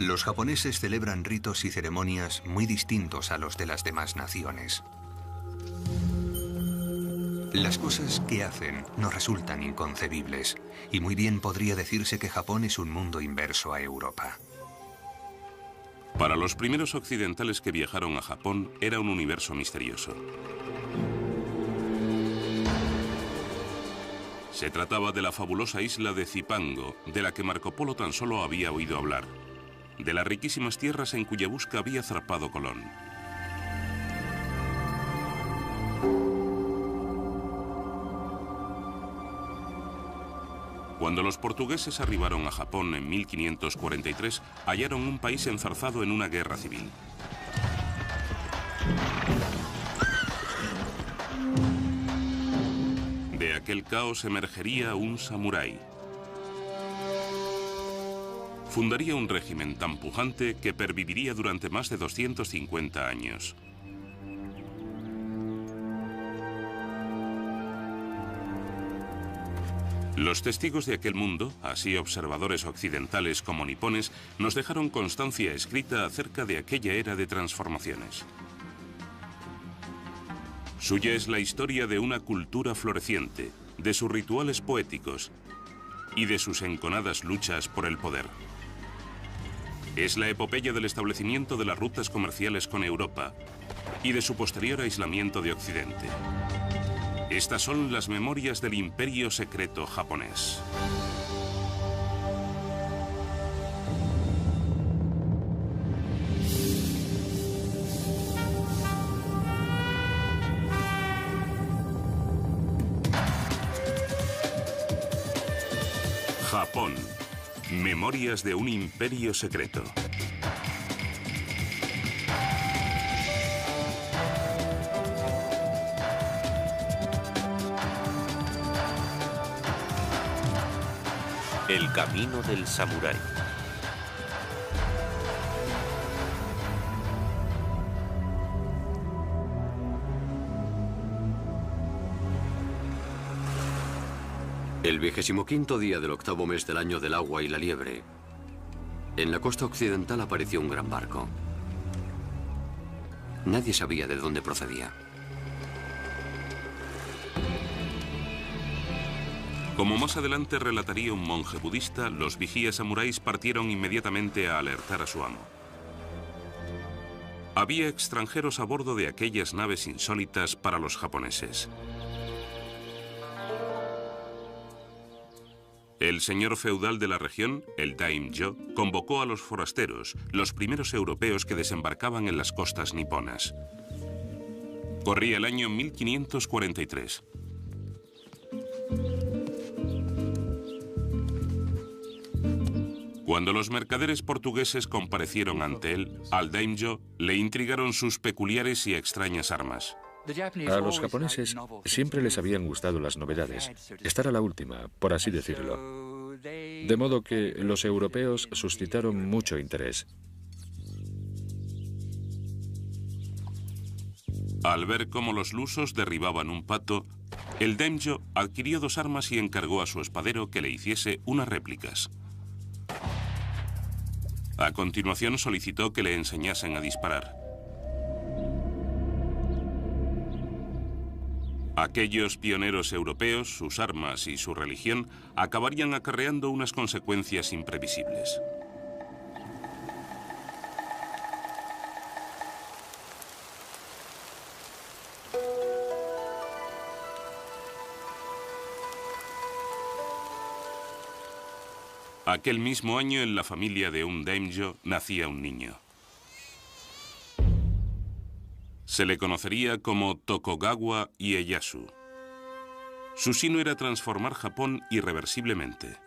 Los japoneses celebran ritos y ceremonias muy distintos a los de las demás naciones. Las cosas que hacen nos resultan inconcebibles, y muy bien podría decirse que Japón es un mundo inverso a Europa. Para los primeros occidentales que viajaron a Japón, era un universo misterioso. Se trataba de la fabulosa isla de Zipango, de la que Marco Polo tan solo había oído hablar, de las riquísimas tierras en cuya busca había zarpado Colón. Cuando los portugueses arribaron a Japón en 1543, hallaron un país enzarzado en una guerra civil. De aquel caos emergería un samurái. Fundaría un régimen tan pujante que perviviría durante más de 250 años. Los testigos de aquel mundo, así observadores occidentales como nipones, nos dejaron constancia escrita acerca de aquella era de transformaciones. Suya es la historia de una cultura floreciente, de sus rituales poéticos y de sus enconadas luchas por el poder. Es la epopeya del establecimiento de las rutas comerciales con Europa y de su posterior aislamiento de Occidente. Estas son las memorias del imperio secreto japonés. Japón. Memorias de un imperio secreto. El camino del samurái. El 25º día del 8º mes del año del agua y la liebre, en la costa occidental apareció un gran barco. Nadie sabía de dónde procedía. Como más adelante relataría un monje budista, los vigías samuráis partieron inmediatamente a alertar a su amo. Había extranjeros a bordo de aquellas naves insólitas para los japoneses. El señor feudal de la región, el daimyo, convocó a los forasteros, los primeros europeos que desembarcaban en las costas niponas. Corría el año 1543. Cuando los mercaderes portugueses comparecieron ante él, al daimyo le intrigaron sus peculiares y extrañas armas. A los japoneses siempre les habían gustado las novedades, estar a la última, por así decirlo. De modo que los europeos suscitaron mucho interés. Al ver cómo los lusos derribaban un pato, el daimyo adquirió dos armas y encargó a su espadero que le hiciese unas réplicas. A continuación solicitó que le enseñasen a disparar. Aquellos pioneros europeos, sus armas y su religión acabarían acarreando unas consecuencias imprevisibles. Aquel mismo año, en la familia de un daimyo, nacía un niño. Se le conocería como Tokugawa Ieyasu. Su sino era transformar Japón irreversiblemente.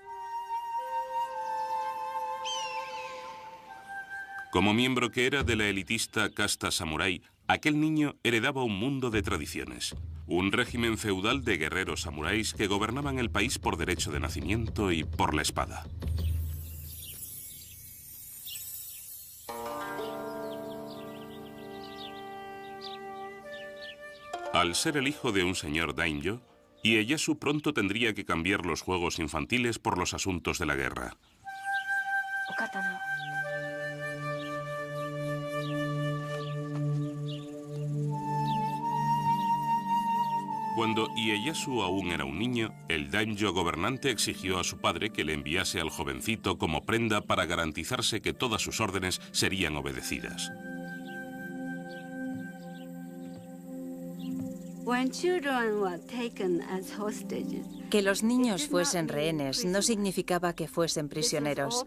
Como miembro que era de la elitista casta samurái, aquel niño heredaba un mundo de tradiciones. Un régimen feudal de guerreros samuráis que gobernaban el país por derecho de nacimiento y por la espada. Al ser el hijo de un señor daimyo, Ieyasu pronto tendría que cambiar los juegos infantiles por los asuntos de la guerra. Cuando Ieyasu aún era un niño, el daimyo gobernante exigió a su padre que le enviase al jovencito como prenda para garantizarse que todas sus órdenes serían obedecidas. Que los niños fuesen rehenes no significaba que fuesen prisioneros.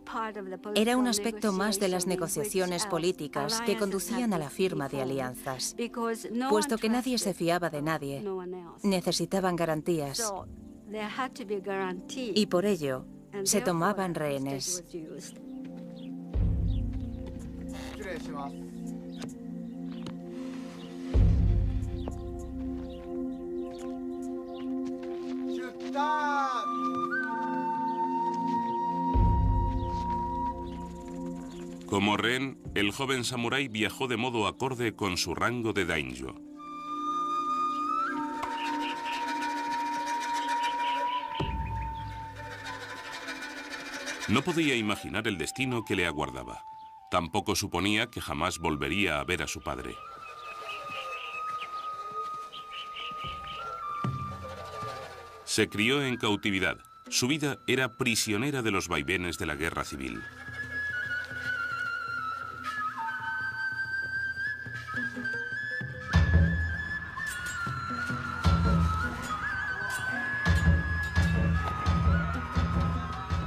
Era un aspecto más de las negociaciones políticas que conducían a la firma de alianzas. Puesto que nadie se fiaba de nadie, necesitaban garantías. Y por ello, se tomaban rehenes. Como rehén, el joven samurái viajó de modo acorde con su rango de daimyo. No podía imaginar el destino que le aguardaba. Tampoco suponía que jamás volvería a ver a su padre. Se crió en cautividad. Su vida era prisionera de los vaivenes de la guerra civil.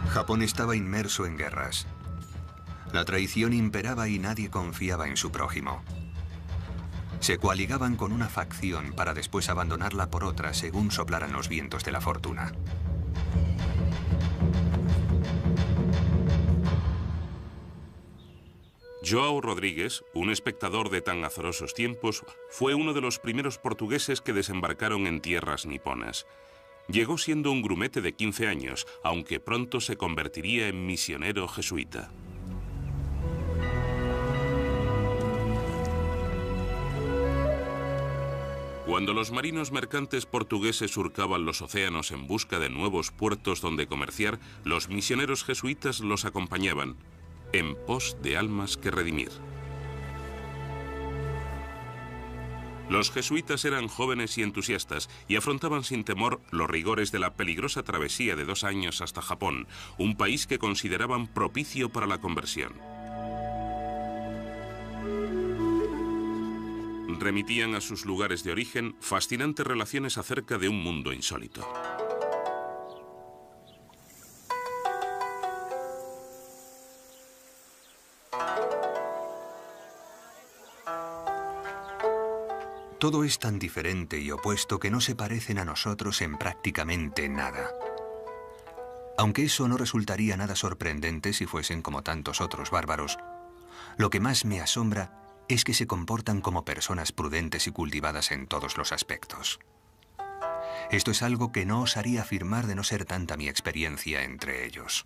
Japón estaba inmerso en guerras. La traición imperaba y nadie confiaba en su prójimo. Se coaligaban con una facción para después abandonarla por otra según soplaran los vientos de la fortuna. João Rodrigues, un espectador de tan azarosos tiempos, fue uno de los primeros portugueses que desembarcaron en tierras niponas. Llegó siendo un grumete de 15 años, aunque pronto se convertiría en misionero jesuita. Cuando los marinos mercantes portugueses surcaban los océanos en busca de nuevos puertos donde comerciar, los misioneros jesuitas los acompañaban, en pos de almas que redimir. Los jesuitas eran jóvenes y entusiastas y afrontaban sin temor los rigores de la peligrosa travesía de 2 años hasta Japón, un país que consideraban propicio para la conversión. Remitían a sus lugares de origen fascinantes relaciones acerca de un mundo insólito. Todo es tan diferente y opuesto que no se parecen a nosotros en prácticamente nada. Aunque eso no resultaría nada sorprendente si fuesen como tantos otros bárbaros, lo que más me asombra es que se comportan como personas prudentes y cultivadas en todos los aspectos. Esto es algo que no osaría afirmar de no ser tanta mi experiencia entre ellos.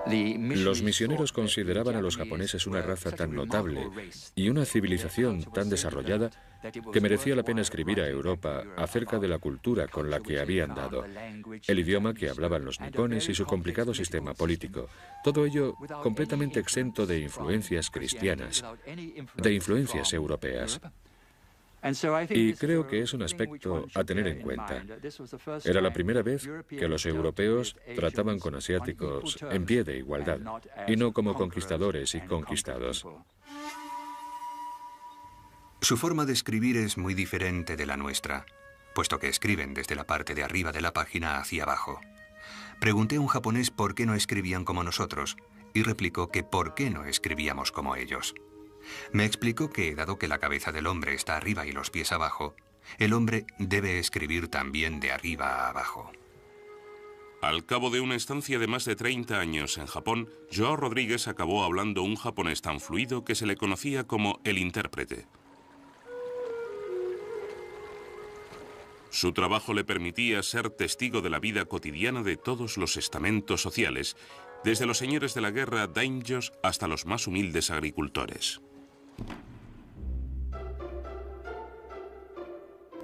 Los misioneros consideraban a los japoneses una raza tan notable y una civilización tan desarrollada que merecía la pena escribir a Europa acerca de la cultura con la que habían dado, el idioma que hablaban los nipones y su complicado sistema político. Todo ello completamente exento de influencias cristianas, de influencias europeas. Y creo que es un aspecto a tener en cuenta. Era la primera vez que los europeos trataban con asiáticos en pie de igualdad, y no como conquistadores y conquistados. Su forma de escribir es muy diferente de la nuestra, puesto que escriben desde la parte de arriba de la página hacia abajo. Pregunté a un japonés por qué no escribían como nosotros, y replicó que por qué no escribíamos como ellos. Me explicó que, dado que la cabeza del hombre está arriba y los pies abajo, el hombre debe escribir también de arriba a abajo. Al cabo de una estancia de más de 30 años en Japón, João Rodrigues acabó hablando un japonés tan fluido que se le conocía como el intérprete. Su trabajo le permitía ser testigo de la vida cotidiana de todos los estamentos sociales, desde los señores de la guerra daimyos hasta los más humildes agricultores.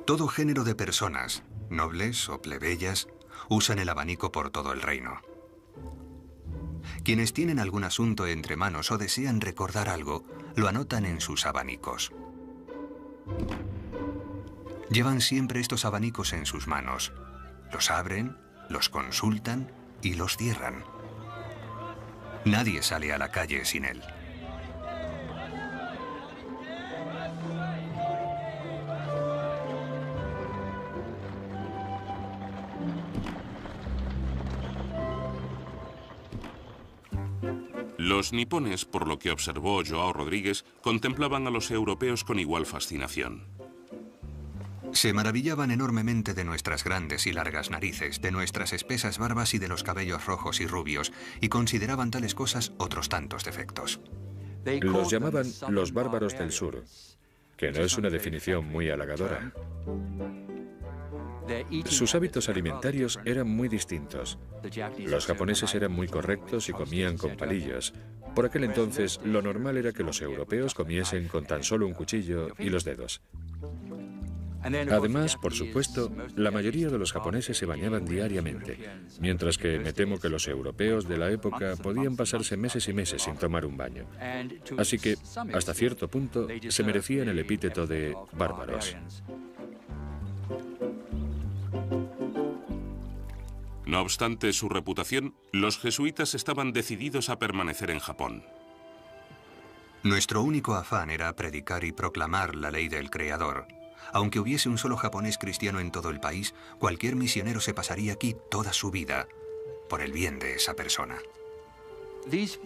Todo género de personas, nobles o plebeyas, usan el abanico por todo el reino. Quienes tienen algún asunto entre manos o desean recordar algo, lo anotan en sus abanicos. Llevan siempre estos abanicos en sus manos. Los abren, los consultan y los cierran. Nadie sale a la calle sin él. Los nipones, por lo que observó Joao Rodríguez, contemplaban a los europeos con igual fascinación. Se maravillaban enormemente de nuestras grandes y largas narices, de nuestras espesas barbas y de los cabellos rojos y rubios, y consideraban tales cosas otros tantos defectos. Los llamaban los bárbaros del sur, que no es una definición muy halagadora. Sus hábitos alimentarios eran muy distintos. Los japoneses eran muy correctos y comían con palillos. Por aquel entonces, lo normal era que los europeos comiesen con tan solo un cuchillo y los dedos. Además, por supuesto, la mayoría de los japoneses se bañaban diariamente, mientras que me temo que los europeos de la época podían pasarse meses y meses sin tomar un baño. Así que, hasta cierto punto, se merecían el epíteto de bárbaros. No obstante su reputación, los jesuitas estaban decididos a permanecer en Japón. Nuestro único afán era predicar y proclamar la ley del Creador. Aunque hubiese un solo japonés cristiano en todo el país, cualquier misionero se pasaría aquí toda su vida, por el bien de esa persona.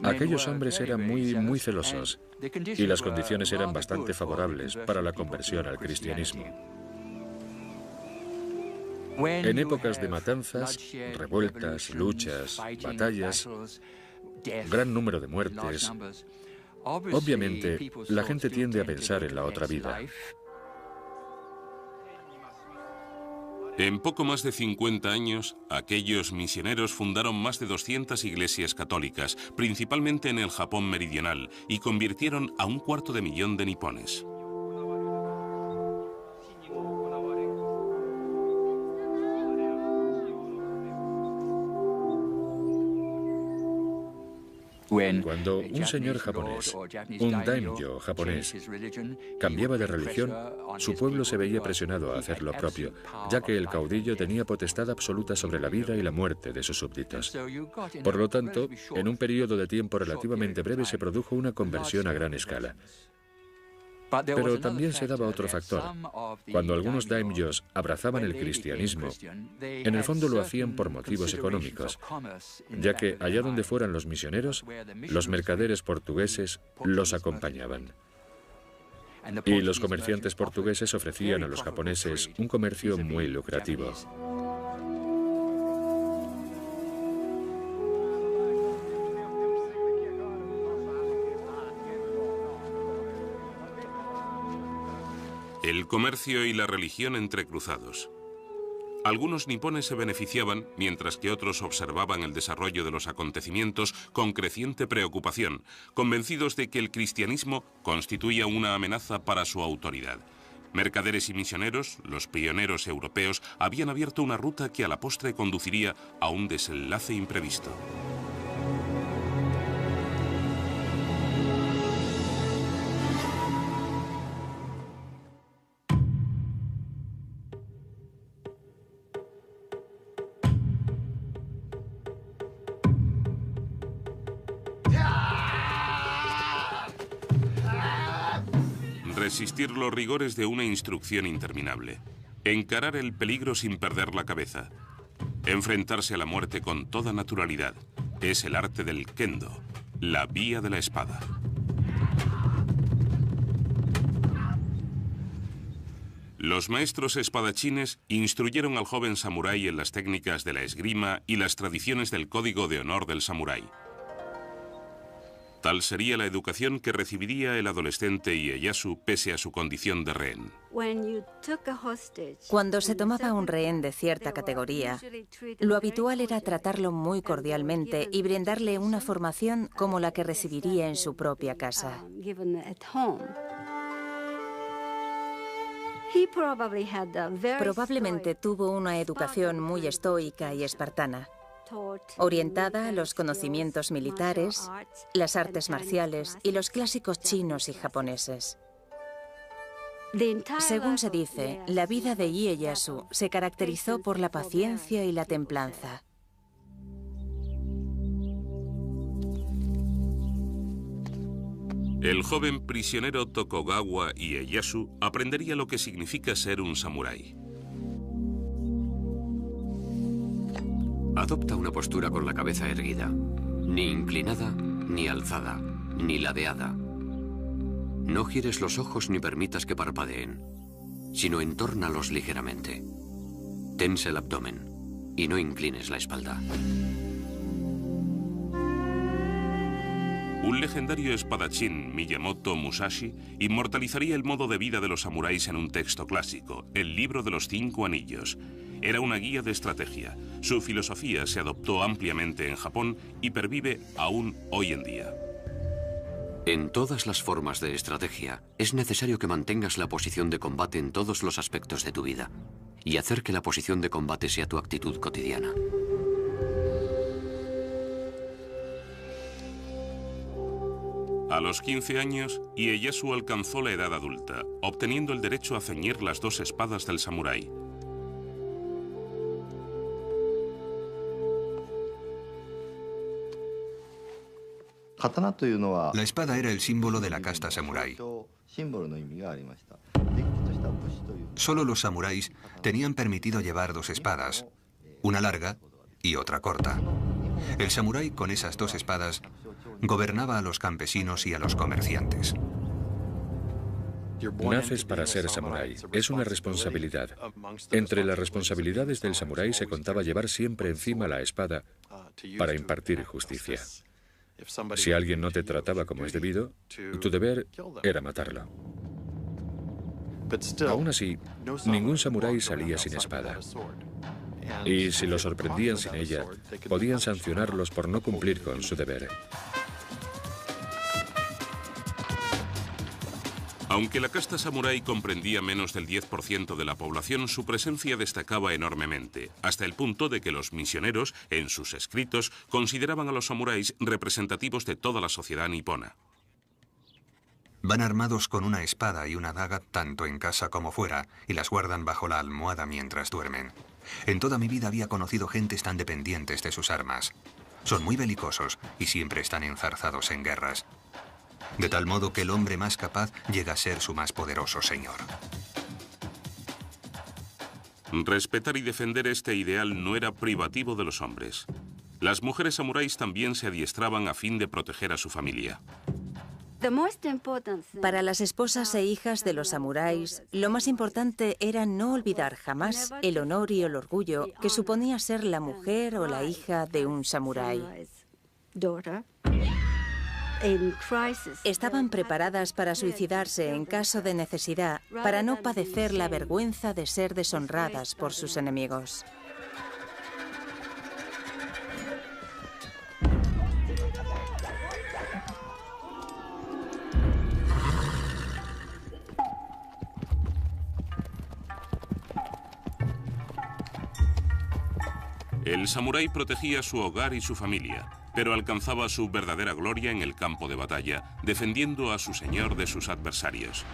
Aquellos hombres eran muy celosos, y las condiciones eran bastante favorables para la conversión al cristianismo. En épocas de matanzas, revueltas, luchas, batallas, gran número de muertes, obviamente la gente tiende a pensar en la otra vida. En poco más de 50 años, aquellos misioneros fundaron más de 200 iglesias católicas, principalmente en el Japón meridional, y convirtieron a 250.000 de nipones. Cuando un señor japonés, un daimyo japonés, cambiaba de religión, su pueblo se veía presionado a hacer lo propio, ya que el caudillo tenía potestad absoluta sobre la vida y la muerte de sus súbditos. Por lo tanto, en un periodo de tiempo relativamente breve se produjo una conversión a gran escala. Pero también se daba otro factor. Cuando algunos daimyos abrazaban el cristianismo, en el fondo lo hacían por motivos económicos, ya que allá donde fueran los misioneros, los mercaderes portugueses los acompañaban. Y los comerciantes portugueses ofrecían a los japoneses un comercio muy lucrativo. El comercio y la religión entrecruzados. Algunos nipones se beneficiaban, mientras que otros observaban el desarrollo de los acontecimientos con creciente preocupación, convencidos de que el cristianismo constituía una amenaza para su autoridad. Mercaderes y misioneros, los pioneros europeos, habían abierto una ruta que a la postre conduciría a un desenlace imprevisto. Resistir los rigores de una instrucción interminable. Encarar el peligro sin perder la cabeza. Enfrentarse a la muerte con toda naturalidad. Es el arte del kendo, la vía de la espada. Los maestros espadachines instruyeron al joven samurái en las técnicas de la esgrima y las tradiciones del código de honor del samurái. Tal sería la educación que recibiría el adolescente Ieyasu pese a su condición de rehén. Cuando se tomaba un rehén de cierta categoría, lo habitual era tratarlo muy cordialmente y brindarle una formación como la que recibiría en su propia casa. Probablemente tuvo una educación muy estoica y espartana, orientada a los conocimientos militares, las artes marciales y los clásicos chinos y japoneses. Según se dice, la vida de Ieyasu se caracterizó por la paciencia y la templanza. El joven prisionero Tokugawa Ieyasu aprendería lo que significa ser un samurái. Adopta una postura con la cabeza erguida, ni inclinada, ni alzada, ni ladeada. No gires los ojos ni permitas que parpadeen, sino entórnalos ligeramente. Tensa el abdomen y no inclines la espalda. Un legendario espadachín, Miyamoto Musashi, inmortalizaría el modo de vida de los samuráis en un texto clásico, el Libro de los 5 Anillos. Era una guía de estrategia. Su filosofía se adoptó ampliamente en Japón y pervive aún hoy en día. En todas las formas de estrategia, es necesario que mantengas la posición de combate en todos los aspectos de tu vida y hacer que la posición de combate sea tu actitud cotidiana. A los 15 años, Ieyasu alcanzó la edad adulta, obteniendo el derecho a ceñir las 2 espadas del samurái. La espada era el símbolo de la casta samurái. Solo los samuráis tenían permitido llevar 2 espadas, una larga y otra corta. El samurái con esas 2 espadas gobernaba a los campesinos y a los comerciantes. Naces para ser samurái. Es una responsabilidad. Entre las responsabilidades del samurái se contaba llevar siempre encima la espada para impartir justicia. Si alguien no te trataba como es debido, tu deber era matarlo. Aún así, ningún samurái salía sin espada. Y si los sorprendían sin ella, podían sancionarlos por no cumplir con su deber. Aunque la casta samurái comprendía menos del 10% de la población, su presencia destacaba enormemente, hasta el punto de que los misioneros, en sus escritos, consideraban a los samuráis representativos de toda la sociedad nipona. Van armados con una espada y una daga tanto en casa como fuera, y las guardan bajo la almohada mientras duermen. En toda mi vida había conocido gentes tan dependientes de sus armas. Son muy belicosos y siempre están enzarzados en guerras. De tal modo que el hombre más capaz llega a ser su más poderoso señor. Respetar y defender este ideal no era privativo de los hombres. Las mujeres samuráis también se adiestraban a fin de proteger a su familia. Para las esposas e hijas de los samuráis, lo más importante era no olvidar jamás el honor y el orgullo que suponía ser la mujer o la hija de un samurái. Estaban preparadas para suicidarse en caso de necesidad, para no padecer la vergüenza de ser deshonradas por sus enemigos. El samurái protegía su hogar y su familia, pero alcanzaba su verdadera gloria en el campo de batalla, defendiendo a su señor de sus adversarios.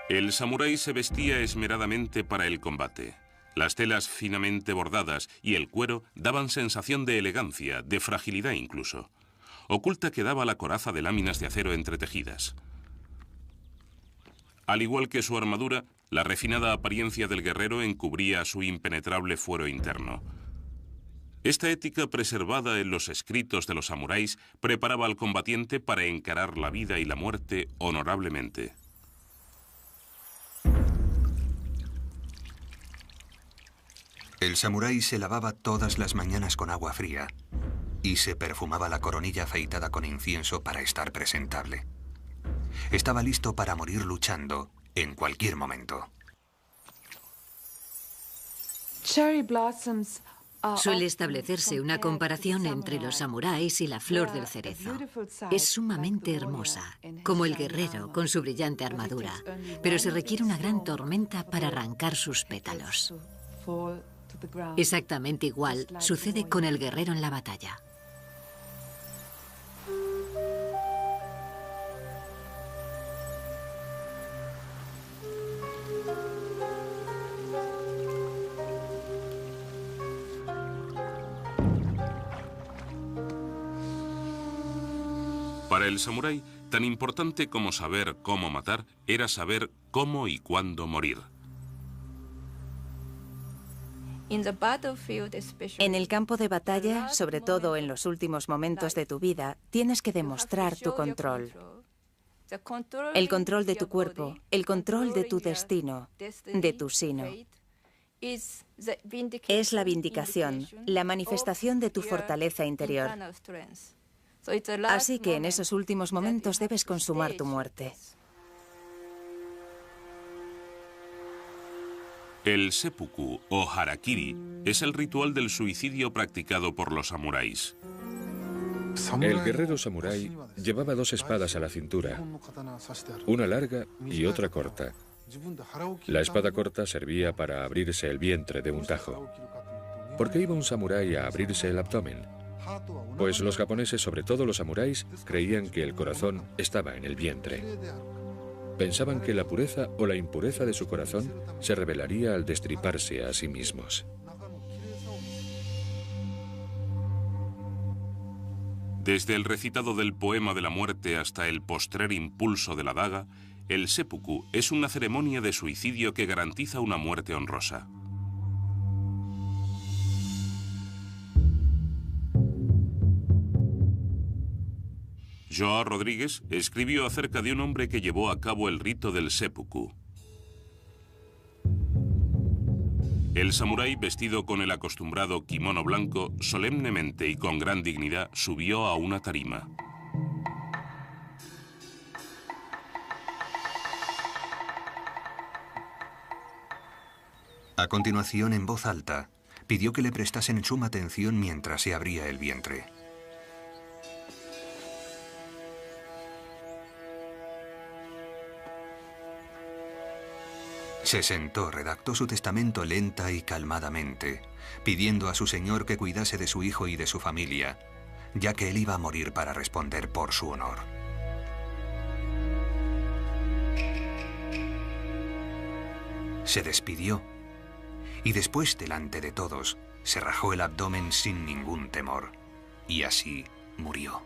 El samurái se vestía esmeradamente para el combate. Las telas finamente bordadas y el cuero daban sensación de elegancia, de fragilidad incluso. Oculta quedaba la coraza de láminas de acero entretejidas. Al igual que su armadura, la refinada apariencia del guerrero encubría su impenetrable fuero interno. Esta ética preservada en los escritos de los samuráis preparaba al combatiente para encarar la vida y la muerte honorablemente. El samurái se lavaba todas las mañanas con agua fría y se perfumaba la coronilla afeitada con incienso para estar presentable. Estaba listo para morir luchando en cualquier momento. Suele establecerse una comparación entre los samuráis y la flor del cerezo. Es sumamente hermosa, como el guerrero con su brillante armadura, pero se requiere una gran tormenta para arrancar sus pétalos. Exactamente igual sucede con el guerrero en la batalla. Para el samurái, tan importante como saber cómo matar era saber cómo y cuándo morir. En el campo de batalla, sobre todo en los últimos momentos de tu vida, tienes que demostrar tu control. El control de tu cuerpo, el control de tu destino, de tu sino. Es la vindicación, la manifestación de tu fortaleza interior. Así que en esos últimos momentos debes consumar tu muerte. El seppuku o harakiri es el ritual del suicidio practicado por los samuráis. El guerrero samurái llevaba dos espadas a la cintura, una larga y otra corta. La espada corta servía para abrirse el vientre de un tajo. ¿Por qué iba un samurái a abrirse el abdomen? Pues los japoneses, sobre todo los samuráis, creían que el corazón estaba en el vientre. Pensaban que la pureza o la impureza de su corazón se revelaría al destriparse a sí mismos. Desde el recitado del poema de la muerte hasta el postrer impulso de la daga, el seppuku es una ceremonia de suicidio que garantiza una muerte honrosa. João Rodrigues escribió acerca de un hombre que llevó a cabo el rito del seppuku. El samurái, vestido con el acostumbrado kimono blanco, solemnemente y con gran dignidad subió a una tarima. A continuación, en voz alta, pidió que le prestasen suma atención mientras se abría el vientre. Se sentó, redactó su testamento lenta y calmadamente, pidiendo a su señor que cuidase de su hijo y de su familia, ya que él iba a morir para responder por su honor. Se despidió y después, delante de todos, se rajó el abdomen sin ningún temor y así murió.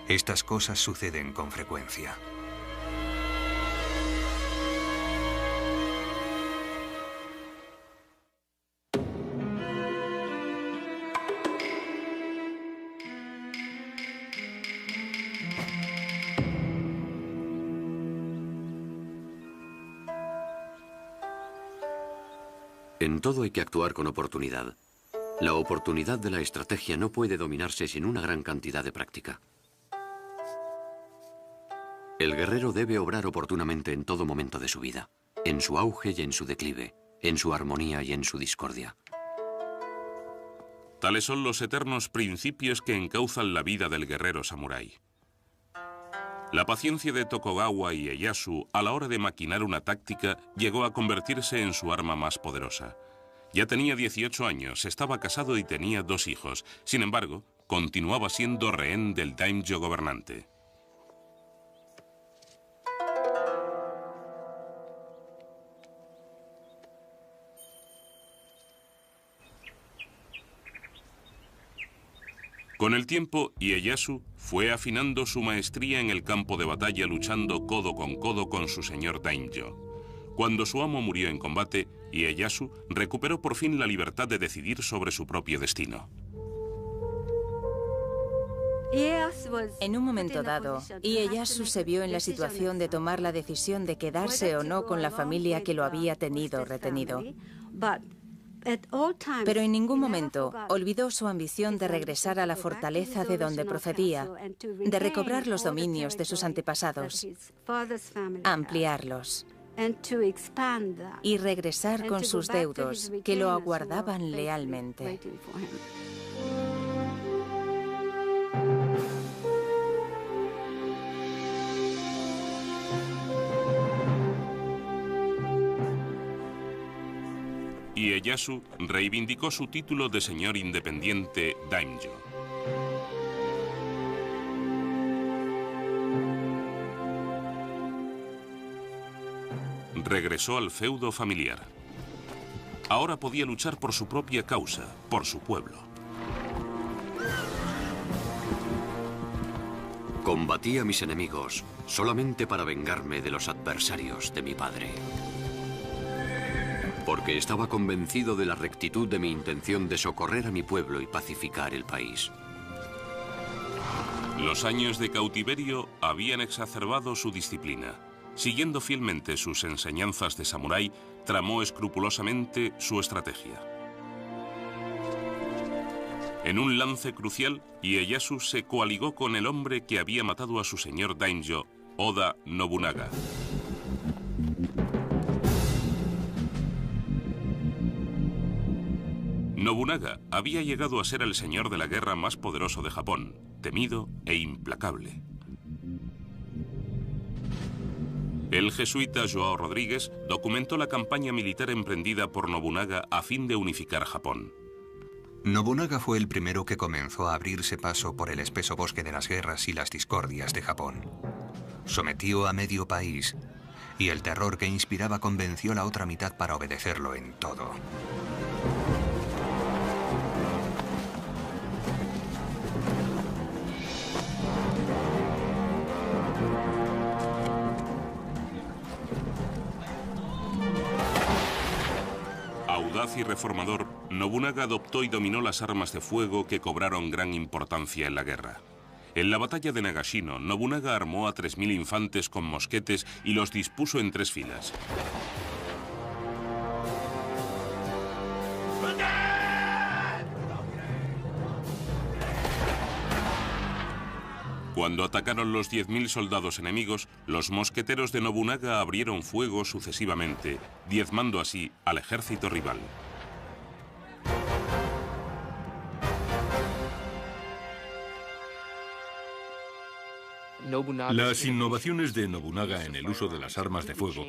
Estas cosas suceden con frecuencia. En todo hay que actuar con oportunidad. La oportunidad de la estrategia no puede dominarse sin una gran cantidad de práctica. El guerrero debe obrar oportunamente en todo momento de su vida, en su auge y en su declive, en su armonía y en su discordia. Tales son los eternos principios que encauzan la vida del guerrero samurái. La paciencia de Tokugawa Ieyasu a la hora de maquinar una táctica llegó a convertirse en su arma más poderosa. Ya tenía 18 años, estaba casado y tenía 2 hijos. Sin embargo, continuaba siendo rehén del daimyo gobernante. Con el tiempo, Ieyasu fue afinando su maestría en el campo de batalla luchando codo con su señor daimyo. Cuando su amo murió en combate, Ieyasu recuperó por fin la libertad de decidir sobre su propio destino. En un momento dado, Ieyasu se vio en la situación de tomar la decisión de quedarse o no con la familia que lo había tenido retenido. Pero en ningún momento olvidó su ambición de regresar a la fortaleza de donde procedía, de recobrar los dominios de sus antepasados, ampliarlos. y regresar con sus deudos, que lo aguardaban lealmente. Ieyasu reivindicó su título de señor independiente daimyo. Regresó al feudo familiar. Ahora podía luchar por su propia causa, por su pueblo. Combatí a mis enemigos solamente para vengarme de los adversarios de mi padre. Porque estaba convencido de la rectitud de mi intención de socorrer a mi pueblo y pacificar el país. Los años de cautiverio habían exacerbado su disciplina. Siguiendo fielmente sus enseñanzas de samurái, tramó escrupulosamente su estrategia. En un lance crucial, Ieyasu se coaligó con el hombre que había matado a su señor daimyo, Oda Nobunaga. Nobunaga había llegado a ser el señor de la guerra más poderoso de Japón, temido e implacable. El jesuita João Rodríguez documentó la campaña militar emprendida por Nobunaga a fin de unificar Japón. Nobunaga fue el primero que comenzó a abrirse paso por el espeso bosque de las guerras y las discordias de Japón. Sometió a medio país y el terror que inspiraba convenció a la otra mitad para obedecerlo en todo. Audaz y reformador, Nobunaga adoptó y dominó las armas de fuego que cobraron gran importancia en la guerra. En la batalla de Nagashino, Nobunaga armó a 3000 infantes con mosquetes y los dispuso en 3 filas. Cuando atacaron los 10.000 soldados enemigos, los mosqueteros de Nobunaga abrieron fuego sucesivamente, diezmando así al ejército rival. Las innovaciones de Nobunaga en el uso de las armas de fuego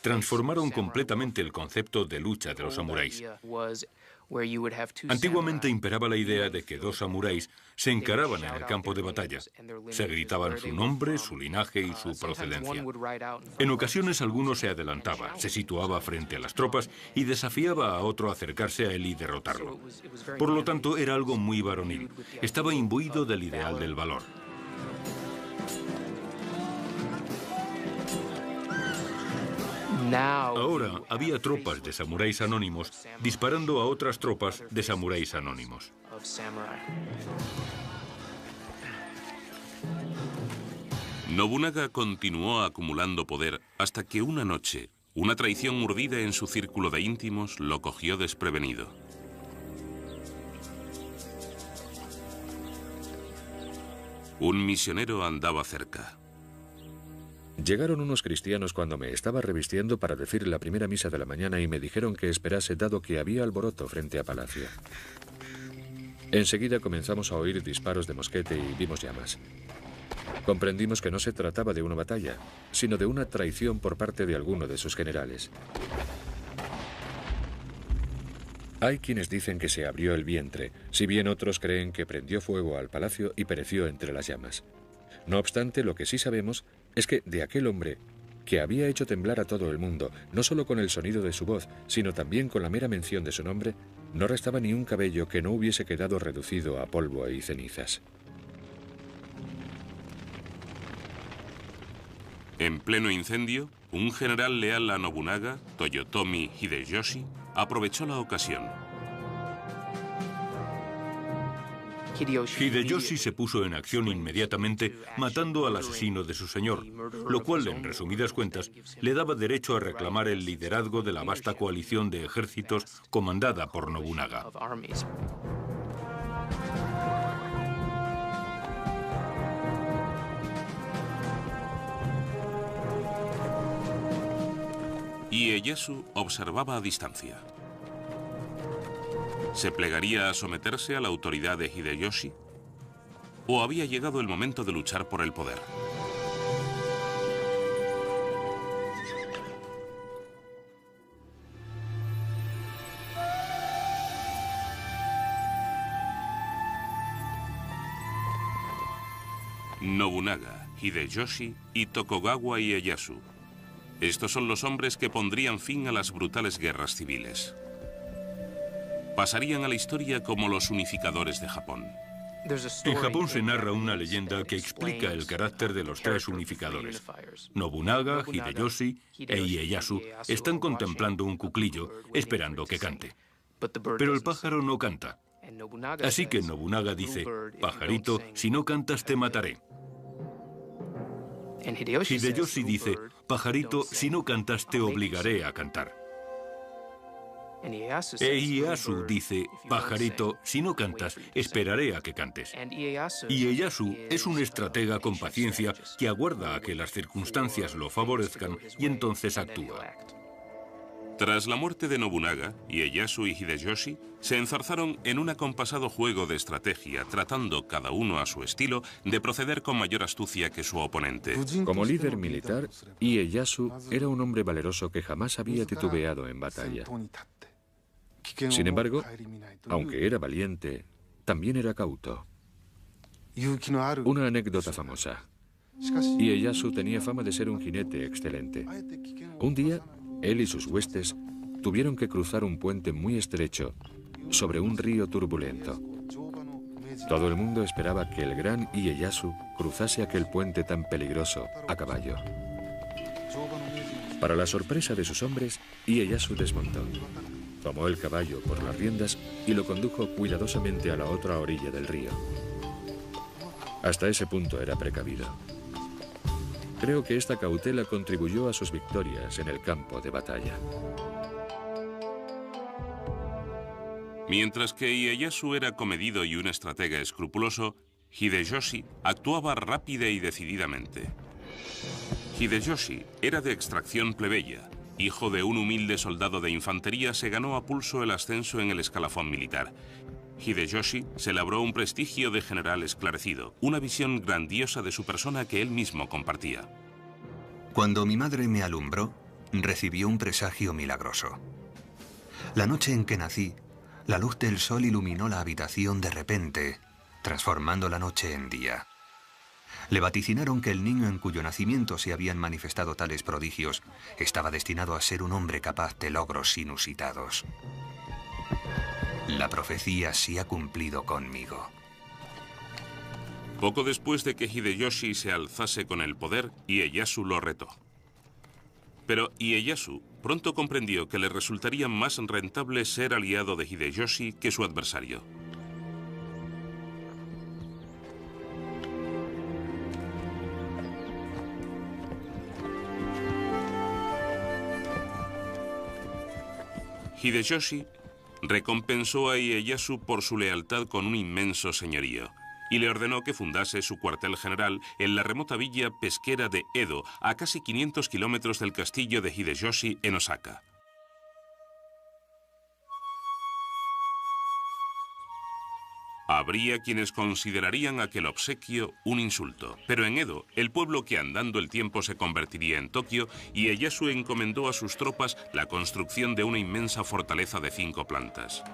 transformaron completamente el concepto de lucha de los samuráis. Antiguamente imperaba la idea de que 2 samuráis se encaraban en el campo de batalla. Se gritaban su nombre, su linaje y su procedencia. En ocasiones alguno se adelantaba, se situaba frente a las tropas y desafiaba a otro a acercarse a él y derrotarlo. Por lo tanto, era algo muy varonil. Estaba imbuido del ideal del valor. Ahora había tropas de samuráis anónimos disparando a otras tropas de samuráis anónimos. Nobunaga continuó acumulando poder hasta que una noche, una traición urdida en su círculo de íntimos lo cogió desprevenido. Un misionero andaba cerca. Llegaron unos cristianos cuando me estaba revistiendo para decir la primera misa de la mañana y me dijeron que esperase dado que había alboroto frente a palacio. Enseguida comenzamos a oír disparos de mosquete y vimos llamas. Comprendimos que no se trataba de una batalla, sino de una traición por parte de alguno de sus generales. Hay quienes dicen que se abrió el vientre, si bien otros creen que prendió fuego al palacio y pereció entre las llamas. No obstante, lo que sí sabemos es que de aquel hombre, que había hecho temblar a todo el mundo, no solo con el sonido de su voz, sino también con la mera mención de su nombre, no restaba ni un cabello que no hubiese quedado reducido a polvo y cenizas. En pleno incendio, un general leal a Nobunaga, Toyotomi Hideyoshi, aprovechó la ocasión. Hideyoshi se puso en acción inmediatamente, matando al asesino de su señor, lo cual, en resumidas cuentas, le daba derecho a reclamar el liderazgo de la vasta coalición de ejércitos comandada por Nobunaga. Ieyasu observaba a distancia. ¿Se plegaría a someterse a la autoridad de Hideyoshi? ¿O había llegado el momento de luchar por el poder? Nobunaga, Hideyoshi y Tokugawa Ieyasu. Estos son los hombres que pondrían fin a las brutales guerras civiles. Pasarían a la historia como los unificadores de Japón. En Japón se narra una leyenda que explica el carácter de los tres unificadores. Nobunaga, Hideyoshi e Ieyasu están contemplando un cuclillo, esperando que cante. Pero el pájaro no canta. Así que Nobunaga dice: pajarito, si no cantas te mataré. Hideyoshi dice: pajarito, si no cantas te obligaré a cantar. E Ieyasu dice: pajarito, si no cantas, esperaré a que cantes. Y Ieyasu es un estratega con paciencia que aguarda a que las circunstancias lo favorezcan y entonces actúa. Tras la muerte de Nobunaga, Ieyasu y Hideyoshi se enzarzaron en un acompasado juego de estrategia, tratando, cada uno a su estilo, de proceder con mayor astucia que su oponente. Como líder militar, Ieyasu era un hombre valeroso que jamás había titubeado en batalla. Sin embargo, aunque era valiente, también era cauto. Una anécdota famosa. Ieyasu tenía fama de ser un jinete excelente. Un día, él y sus huestes tuvieron que cruzar un puente muy estrecho sobre un río turbulento. Todo el mundo esperaba que el gran Ieyasu cruzase aquel puente tan peligroso a caballo. Para la sorpresa de sus hombres, Ieyasu desmontó. Tomó el caballo por las riendas y lo condujo cuidadosamente a la otra orilla del río. Hasta ese punto era precavido. Creo que esta cautela contribuyó a sus victorias en el campo de batalla. Mientras que Ieyasu era comedido y un estratega escrupuloso, Hideyoshi actuaba rápida y decididamente. Hideyoshi era de extracción plebeya. Hijo de un humilde soldado de infantería, se ganó a pulso el ascenso en el escalafón militar. Hideyoshi se labró un prestigio de general esclarecido, una visión grandiosa de su persona que él mismo compartía. Cuando mi madre me alumbró, recibió un presagio milagroso. La noche en que nací, la luz del sol iluminó la habitación de repente, transformando la noche en día. Le vaticinaron que el niño en cuyo nacimiento se habían manifestado tales prodigios estaba destinado a ser un hombre capaz de logros inusitados. La profecía se ha cumplido conmigo. Poco después de que Hideyoshi se alzase con el poder, Ieyasu lo retó. Pero Ieyasu pronto comprendió que le resultaría más rentable ser aliado de Hideyoshi que su adversario. Hideyoshi recompensó a Ieyasu por su lealtad con un inmenso señorío y le ordenó que fundase su cuartel general en la remota villa pesquera de Edo, a casi 500 kilómetros del castillo de Hideyoshi en Osaka. Habría quienes considerarían aquel obsequio un insulto, pero en Edo, el pueblo que andando el tiempo se convertiría en Tokio, Ieyasu encomendó a sus tropas la construcción de una inmensa fortaleza de 5 plantas.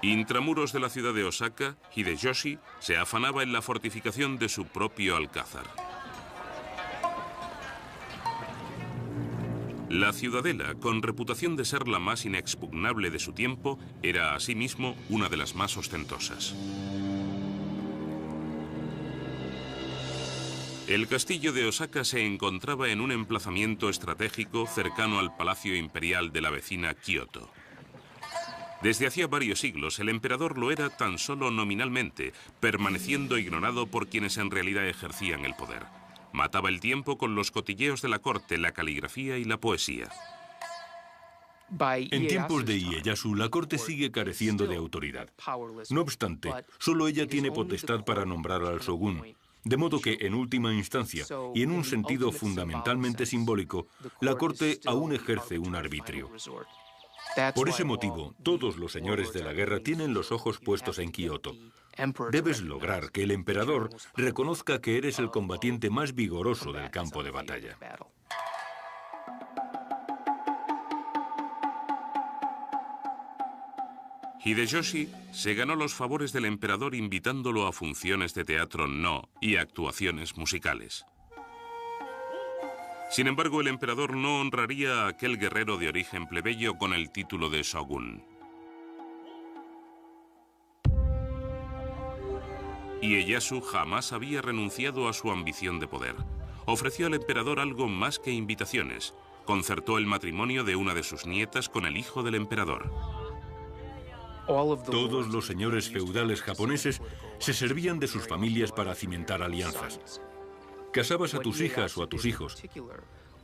Intramuros de la ciudad de Osaka, Hideyoshi se afanaba en la fortificación de su propio alcázar. La ciudadela, con reputación de ser la más inexpugnable de su tiempo, era asimismo una de las más ostentosas. El castillo de Osaka se encontraba en un emplazamiento estratégico cercano al Palacio Imperial de la vecina Kioto. Desde hacía varios siglos, el emperador lo era tan solo nominalmente, permaneciendo ignorado por quienes en realidad ejercían el poder. Mataba el tiempo con los cotilleos de la corte, la caligrafía y la poesía. En tiempos de Ieyasu, la corte sigue careciendo de autoridad. No obstante, solo ella tiene potestad para nombrar al shogun, de modo que, en última instancia, y en un sentido fundamentalmente simbólico, la corte aún ejerce un arbitrio. Por ese motivo, todos los señores de la guerra tienen los ojos puestos en Kioto. Debes lograr que el emperador reconozca que eres el combatiente más vigoroso del campo de batalla. Hideyoshi se ganó los favores del emperador invitándolo a funciones de teatro no y actuaciones musicales. Sin embargo, el emperador no honraría a aquel guerrero de origen plebeyo con el título de shogun. Ieyasu jamás había renunciado a su ambición de poder. Ofreció al emperador algo más que invitaciones. Concertó el matrimonio de una de sus nietas con el hijo del emperador. Todos los señores feudales japoneses se servían de sus familias para cimentar alianzas. Casabas a tus hijas o a tus hijos.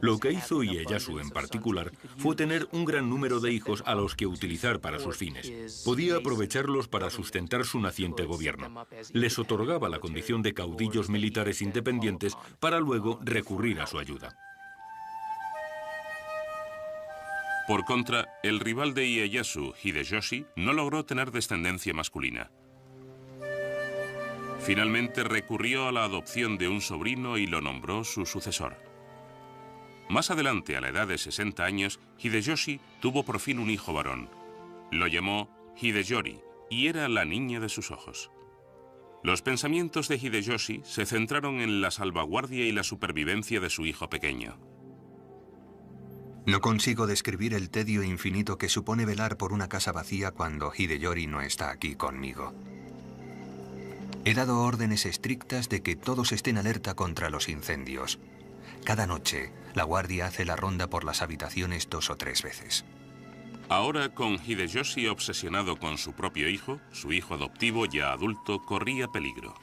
Lo que hizo Ieyasu en particular fue tener un gran número de hijos a los que utilizar para sus fines. Podía aprovecharlos para sustentar su naciente gobierno. Les otorgaba la condición de caudillos militares independientes para luego recurrir a su ayuda. Por contra, el rival de Ieyasu, Hideyoshi, no logró tener descendencia masculina. Finalmente recurrió a la adopción de un sobrino y lo nombró su sucesor. Más adelante, a la edad de 60 años, Hideyoshi tuvo por fin un hijo varón. Lo llamó Hideyori y era la niña de sus ojos. Los pensamientos de Hideyoshi se centraron en la salvaguardia y la supervivencia de su hijo pequeño. No consigo describir el tedio infinito que supone velar por una casa vacía cuando Hideyori no está aquí conmigo. He dado órdenes estrictas de que todos estén alerta contra los incendios. Cada noche, la guardia hace la ronda por las habitaciones 2 o 3 veces. Ahora, con Hideyoshi obsesionado con su propio hijo, su hijo adoptivo ya adulto corría peligro.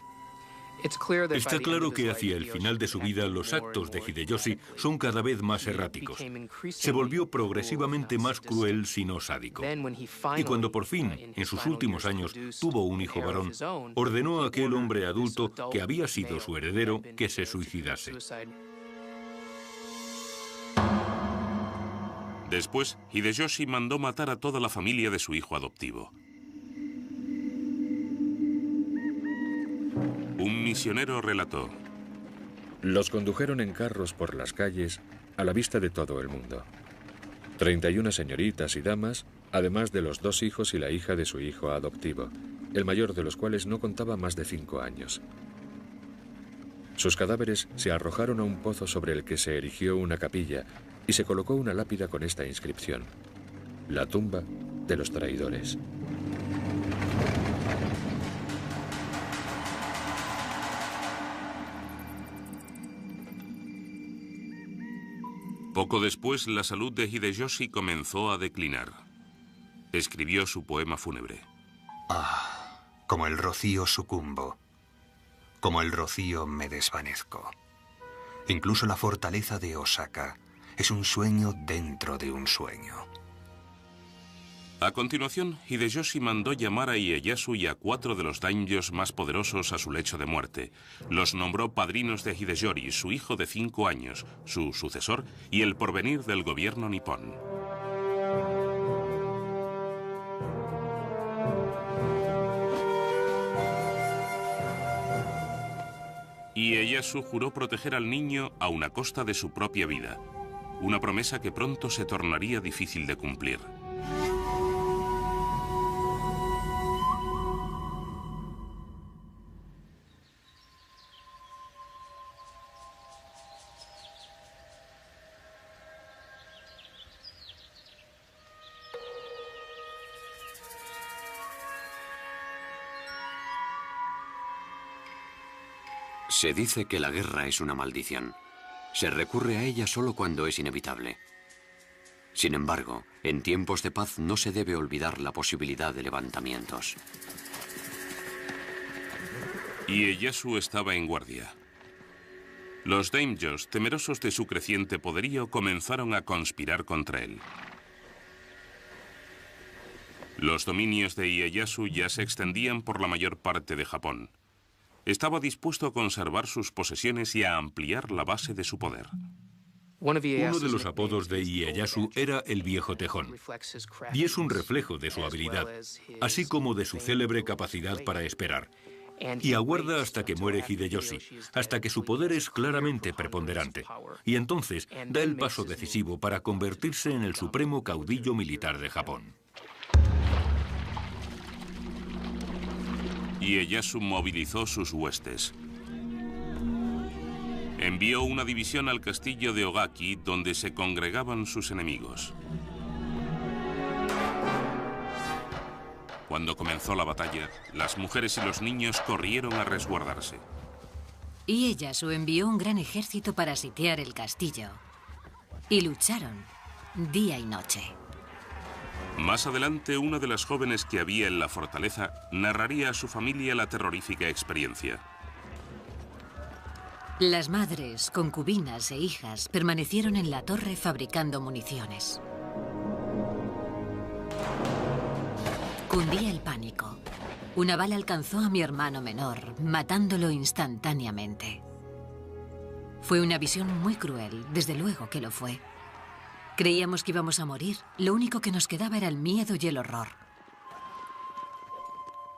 Está claro que hacia el final de su vida los actos de Hideyoshi son cada vez más erráticos. Se volvió progresivamente más cruel, si no sádico. Y cuando por fin, en sus últimos años, tuvo un hijo varón, ordenó a aquel hombre adulto que había sido su heredero que se suicidase. Después, Hideyoshi mandó matar a toda la familia de su hijo adoptivo. Un misionero relató: los condujeron en carros por las calles a la vista de todo el mundo. 31 señoritas y damas, además de los 2 hijos y la hija de su hijo adoptivo, el mayor de los cuales no contaba más de 5 años. Sus cadáveres se arrojaron a un pozo sobre el que se erigió una capilla y se colocó una lápida con esta inscripción: la tumba de los traidores. Poco después, la salud de Hideyoshi comenzó a declinar. Escribió su poema fúnebre. Ah, como el rocío sucumbo, como el rocío me desvanezco. Incluso la fortaleza de Osaka es un sueño dentro de un sueño. A continuación, Hideyoshi mandó llamar a Ieyasu y a 4 de los daimyos más poderosos a su lecho de muerte. Los nombró padrinos de Hideyori, su hijo de 5 años, su sucesor y el porvenir del gobierno nipón. Ieyasu juró proteger al niño aun a costa de su propia vida, una promesa que pronto se tornaría difícil de cumplir. Se dice que la guerra es una maldición. Se recurre a ella solo cuando es inevitable. Sin embargo, en tiempos de paz no se debe olvidar la posibilidad de levantamientos. Ieyasu estaba en guardia. Los daimyos, temerosos de su creciente poderío, comenzaron a conspirar contra él. Los dominios de Ieyasu ya se extendían por la mayor parte de Japón. Estaba dispuesto a conservar sus posesiones y a ampliar la base de su poder. Uno de los apodos de Ieyasu era el Viejo Tejón, y es un reflejo de su habilidad, así como de su célebre capacidad para esperar. Y aguarda hasta que muere Hideyoshi, hasta que su poder es claramente preponderante. Y entonces da el paso decisivo para convertirse en el supremo caudillo militar de Japón. Ieyasu movilizó sus huestes. Envió una división al castillo de Ogaki, donde se congregaban sus enemigos. Cuando comenzó la batalla, las mujeres y los niños corrieron a resguardarse. Ieyasu envió un gran ejército para sitiar el castillo. Y lucharon día y noche. Más adelante, una de las jóvenes que había en la fortaleza narraría a su familia la terrorífica experiencia. Las madres, concubinas e hijas permanecieron en la torre fabricando municiones. Cundía el pánico. Una bala alcanzó a mi hermano menor, matándolo instantáneamente. Fue una visión muy cruel, desde luego que lo fue. Creíamos que íbamos a morir. Lo único que nos quedaba era el miedo y el horror.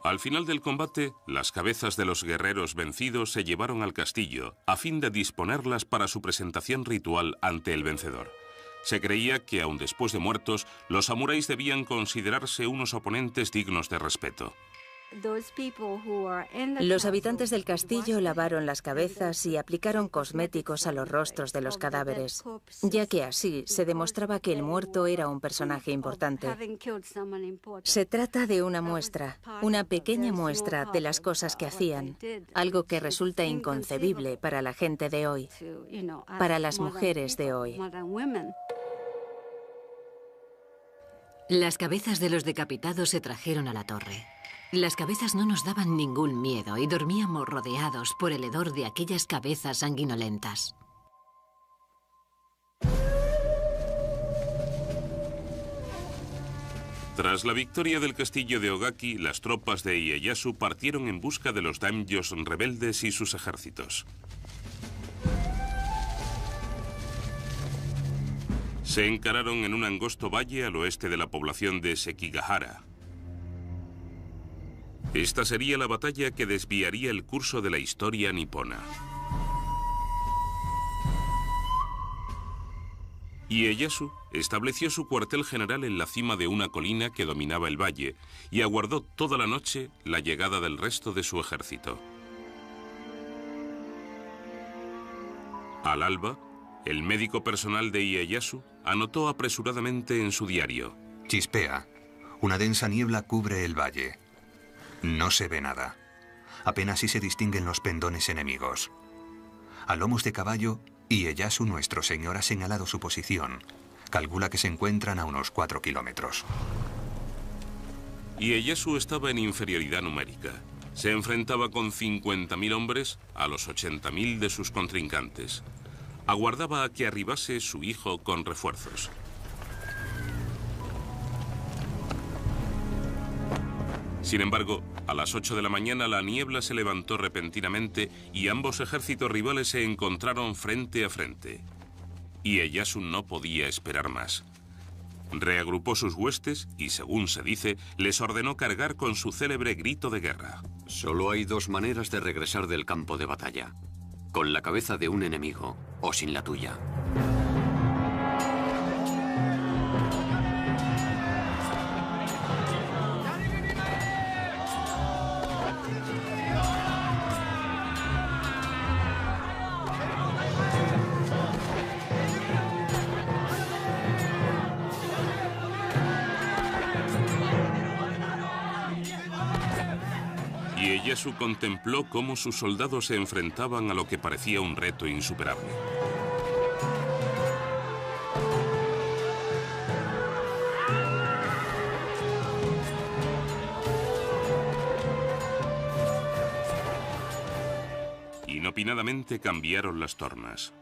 Al final del combate, las cabezas de los guerreros vencidos se llevaron al castillo, a fin de disponerlas para su presentación ritual ante el vencedor. Se creía que, aun después de muertos, los samuráis debían considerarse unos oponentes dignos de respeto. Los habitantes del castillo lavaron las cabezas y aplicaron cosméticos a los rostros de los cadáveres, ya que así se demostraba que el muerto era un personaje importante. Se trata de una muestra, una pequeña muestra de las cosas que hacían, algo que resulta inconcebible para la gente de hoy, para las mujeres de hoy. Las cabezas de los decapitados se trajeron a la torre. Las cabezas no nos daban ningún miedo y dormíamos rodeados por el hedor de aquellas cabezas sanguinolentas. Tras la victoria del castillo de Ogaki, las tropas de Ieyasu partieron en busca de los daimyos rebeldes y sus ejércitos. Se encararon en un angosto valle al oeste de la población de Sekigahara. Esta sería la batalla que desviaría el curso de la historia nipona. Ieyasu estableció su cuartel general en la cima de una colina que dominaba el valle y aguardó toda la noche la llegada del resto de su ejército. Al alba, el médico personal de Ieyasu anotó apresuradamente en su diario: Chispea. Una densa niebla cubre el valle. No se ve nada. Apenas si se distinguen los pendones enemigos. A lomos de caballo, Ieyasu, nuestro señor, ha señalado su posición. Calcula que se encuentran a unos 4 kilómetros. Ieyasu estaba en inferioridad numérica. Se enfrentaba con 50.000 hombres a los 80.000 de sus contrincantes. Aguardaba a que arribase su hijo con refuerzos. Sin embargo, a las 8 de la mañana la niebla se levantó repentinamente y ambos ejércitos rivales se encontraron frente a frente. Ieyasu no podía esperar más. Reagrupó sus huestes y, según se dice, les ordenó cargar con su célebre grito de guerra. Solo hay dos maneras de regresar del campo de batalla: con la cabeza de un enemigo o sin la tuya. Ieyasu contempló cómo sus soldados se enfrentaban a lo que parecía un reto insuperable. Inopinadamente cambiaron las tornas.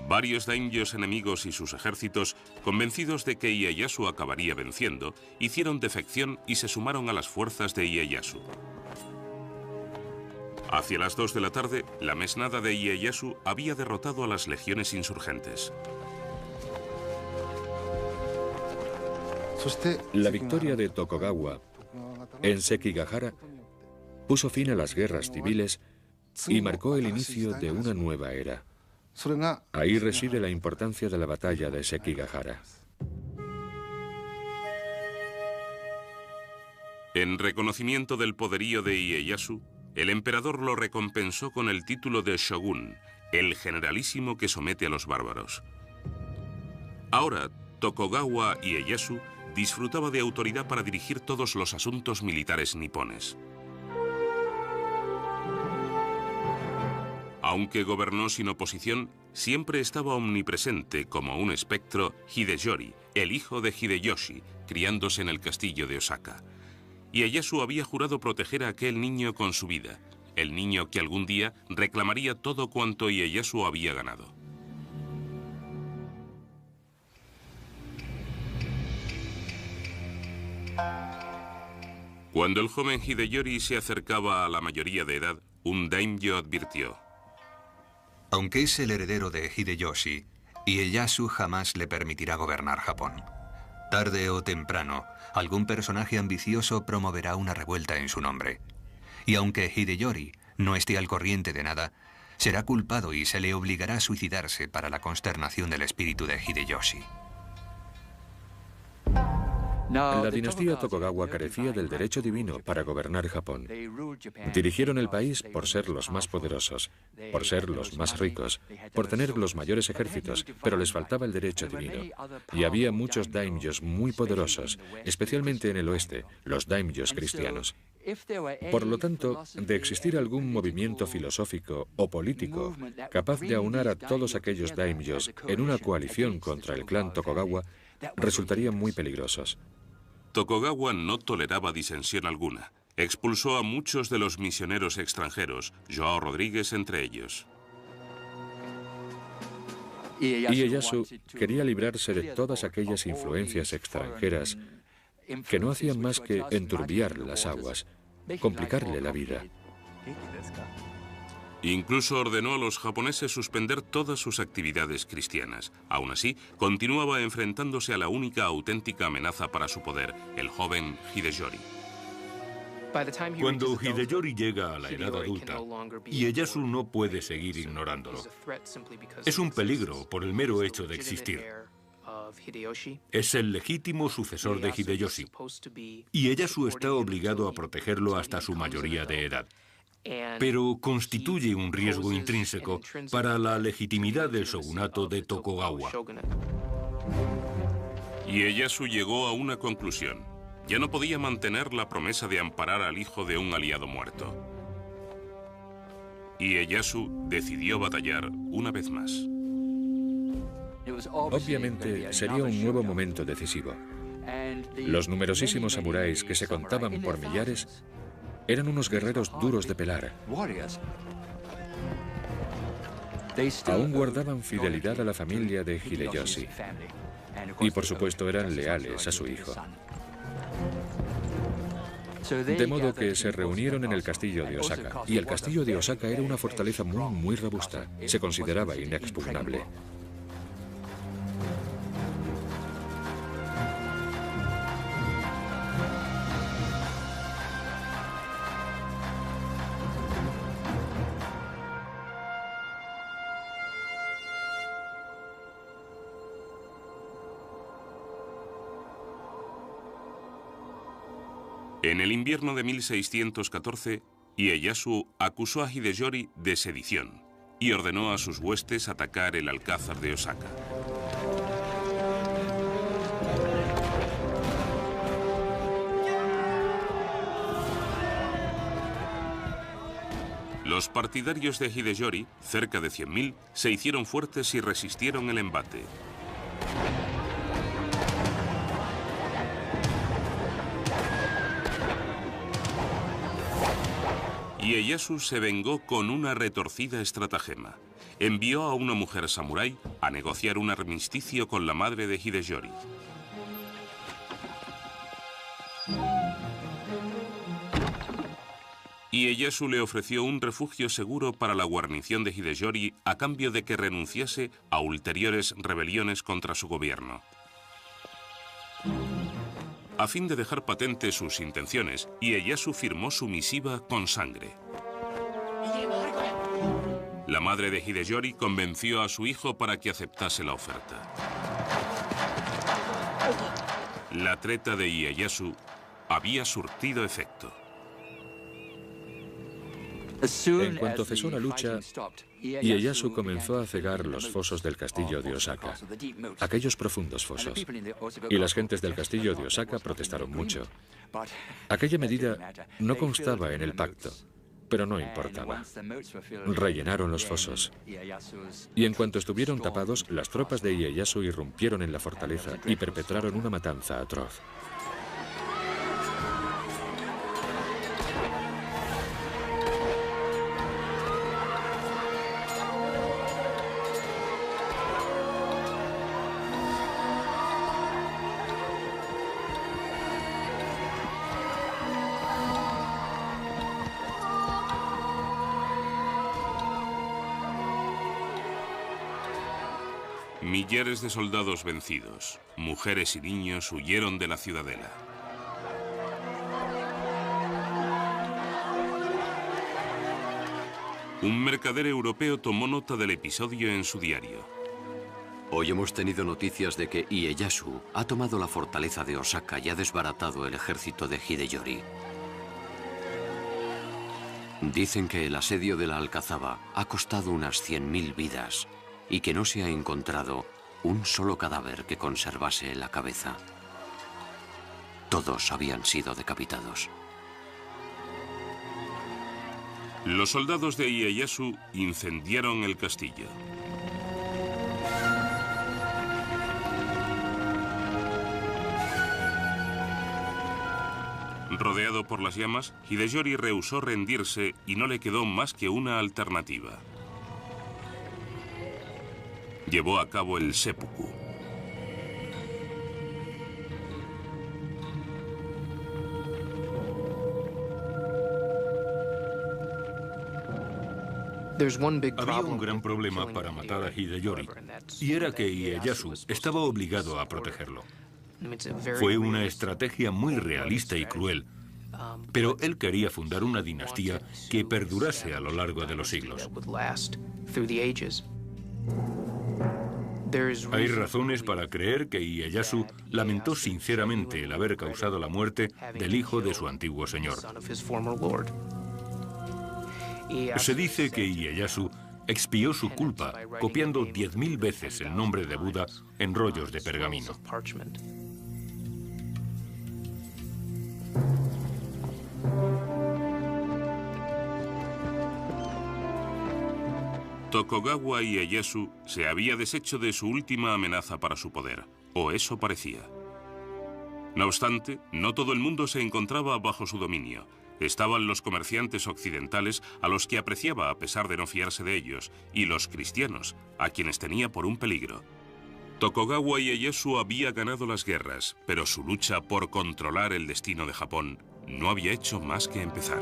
Varios daimyos enemigos y sus ejércitos, convencidos de que Ieyasu acabaría venciendo, hicieron defección y se sumaron a las fuerzas de Ieyasu. Hacia las 2 de la tarde, la mesnada de Ieyasu había derrotado a las legiones insurgentes. La victoria de Tokugawa en Sekigahara puso fin a las guerras civiles y marcó el inicio de una nueva era. Ahí reside la importancia de la batalla de Sekigahara. En reconocimiento del poderío de Ieyasu, el emperador lo recompensó con el título de Shogun, el generalísimo que somete a los bárbaros. Ahora, Tokugawa Ieyasu disfrutaba de autoridad para dirigir todos los asuntos militares nipones. Aunque gobernó sin oposición, siempre estaba omnipresente como un espectro Hideyori, el hijo de Hideyoshi, criándose en el castillo de Osaka. Ieyasu había jurado proteger a aquel niño con su vida, el niño que algún día reclamaría todo cuanto Ieyasu había ganado. Cuando el joven Hideyori se acercaba a la mayoría de edad, un daimyo advirtió: aunque es el heredero de Hideyoshi, Ieyasu jamás le permitirá gobernar Japón. Tarde o temprano, algún personaje ambicioso promoverá una revuelta en su nombre. Y aunque Hideyori no esté al corriente de nada, será culpado y se le obligará a suicidarse para la consternación del espíritu de Hideyoshi. La dinastía Tokugawa carecía del derecho divino para gobernar Japón. Dirigieron el país por ser los más poderosos, por ser los más ricos, por tener los mayores ejércitos, pero les faltaba el derecho divino. Y había muchos daimyos muy poderosos, especialmente en el oeste, los daimyos cristianos. Por lo tanto, de existir algún movimiento filosófico o político capaz de aunar a todos aquellos daimyos en una coalición contra el clan Tokugawa, resultarían muy peligrosos. Tokugawa no toleraba disensión alguna. Expulsó a muchos de los misioneros extranjeros, João Rodríguez entre ellos. Ieyasu quería librarse de todas aquellas influencias extranjeras que no hacían más que enturbiar las aguas, complicarle la vida. Incluso ordenó a los japoneses suspender todas sus actividades cristianas. Aún así, continuaba enfrentándose a la única auténtica amenaza para su poder, el joven Hideyori. Cuando Hideyori llega a la edad adulta, Ieyasu no puede seguir ignorándolo. Es un peligro por el mero hecho de existir. Es el legítimo sucesor de Hideyoshi. Ieyasu está obligado a protegerlo hasta su mayoría de edad. Pero constituye un riesgo intrínseco para la legitimidad del shogunato de Tokugawa. Ieyasu llegó a una conclusión. Ya no podía mantener la promesa de amparar al hijo de un aliado muerto. Ieyasu decidió batallar una vez más. Obviamente sería un nuevo momento decisivo. Los numerosísimos samuráis que se contaban por millares eran unos guerreros duros de pelar. Aún guardaban fidelidad a la familia de Hideyoshi. Y por supuesto eran leales a su hijo. De modo que se reunieron en el castillo de Osaka. Y el castillo de Osaka era una fortaleza muy robusta. Se consideraba inexpugnable. En el invierno de 1614, Ieyasu acusó a Hideyori de sedición y ordenó a sus huestes atacar el alcázar de Osaka. Los partidarios de Hideyori, cerca de 100.000, se hicieron fuertes y resistieron el embate. Ieyasu se vengó con una retorcida estratagema. Envió a una mujer samurái a negociar un armisticio con la madre de Hideyori. Ieyasu le ofreció un refugio seguro para la guarnición de Hideyori a cambio de que renunciase a ulteriores rebeliones contra su gobierno. A fin de dejar patente sus intenciones, Ieyasu firmó su misiva con sangre. La madre de Hideyori convenció a su hijo para que aceptase la oferta. La treta de Ieyasu había surtido efecto. En cuanto cesó la lucha, Ieyasu comenzó a cegar los fosos del castillo de Osaka, aquellos profundos fosos. Y las gentes del castillo de Osaka protestaron mucho. Aquella medida no constaba en el pacto, pero no importaba. Rellenaron los fosos. Y en cuanto estuvieron tapados, las tropas de Ieyasu irrumpieron en la fortaleza y perpetraron una matanza atroz. Millares de soldados vencidos, mujeres y niños huyeron de la ciudadela. Un mercader europeo tomó nota del episodio en su diario. Hoy hemos tenido noticias de que Ieyasu ha tomado la fortaleza de Osaka y ha desbaratado el ejército de Hideyori. Dicen que el asedio de la Alcazaba ha costado unas 100.000 vidas y que no se ha encontrado un solo cadáver que conservase la cabeza. Todos habían sido decapitados. Los soldados de Ieyasu incendiaron el castillo. Rodeado por las llamas, Hideyori rehusó rendirse y no le quedó más que una alternativa. Llevó a cabo el seppuku. Había un gran problema para matar a Hideyori, y era que Ieyasu estaba obligado a protegerlo. Fue una estrategia muy realista y cruel, pero él quería fundar una dinastía que perdurase a lo largo de los siglos. Hay razones para creer que Ieyasu lamentó sinceramente el haber causado la muerte del hijo de su antiguo señor. Se dice que Ieyasu expió su culpa copiando 10.000 veces el nombre de Buda en rollos de pergamino. Tokugawa Ieyasu se había deshecho de su última amenaza para su poder, o eso parecía. No obstante, no todo el mundo se encontraba bajo su dominio. Estaban los comerciantes occidentales, a los que apreciaba a pesar de no fiarse de ellos, y los cristianos, a quienes tenía por un peligro. Tokugawa Ieyasu había ganado las guerras, pero su lucha por controlar el destino de Japón no había hecho más que empezar.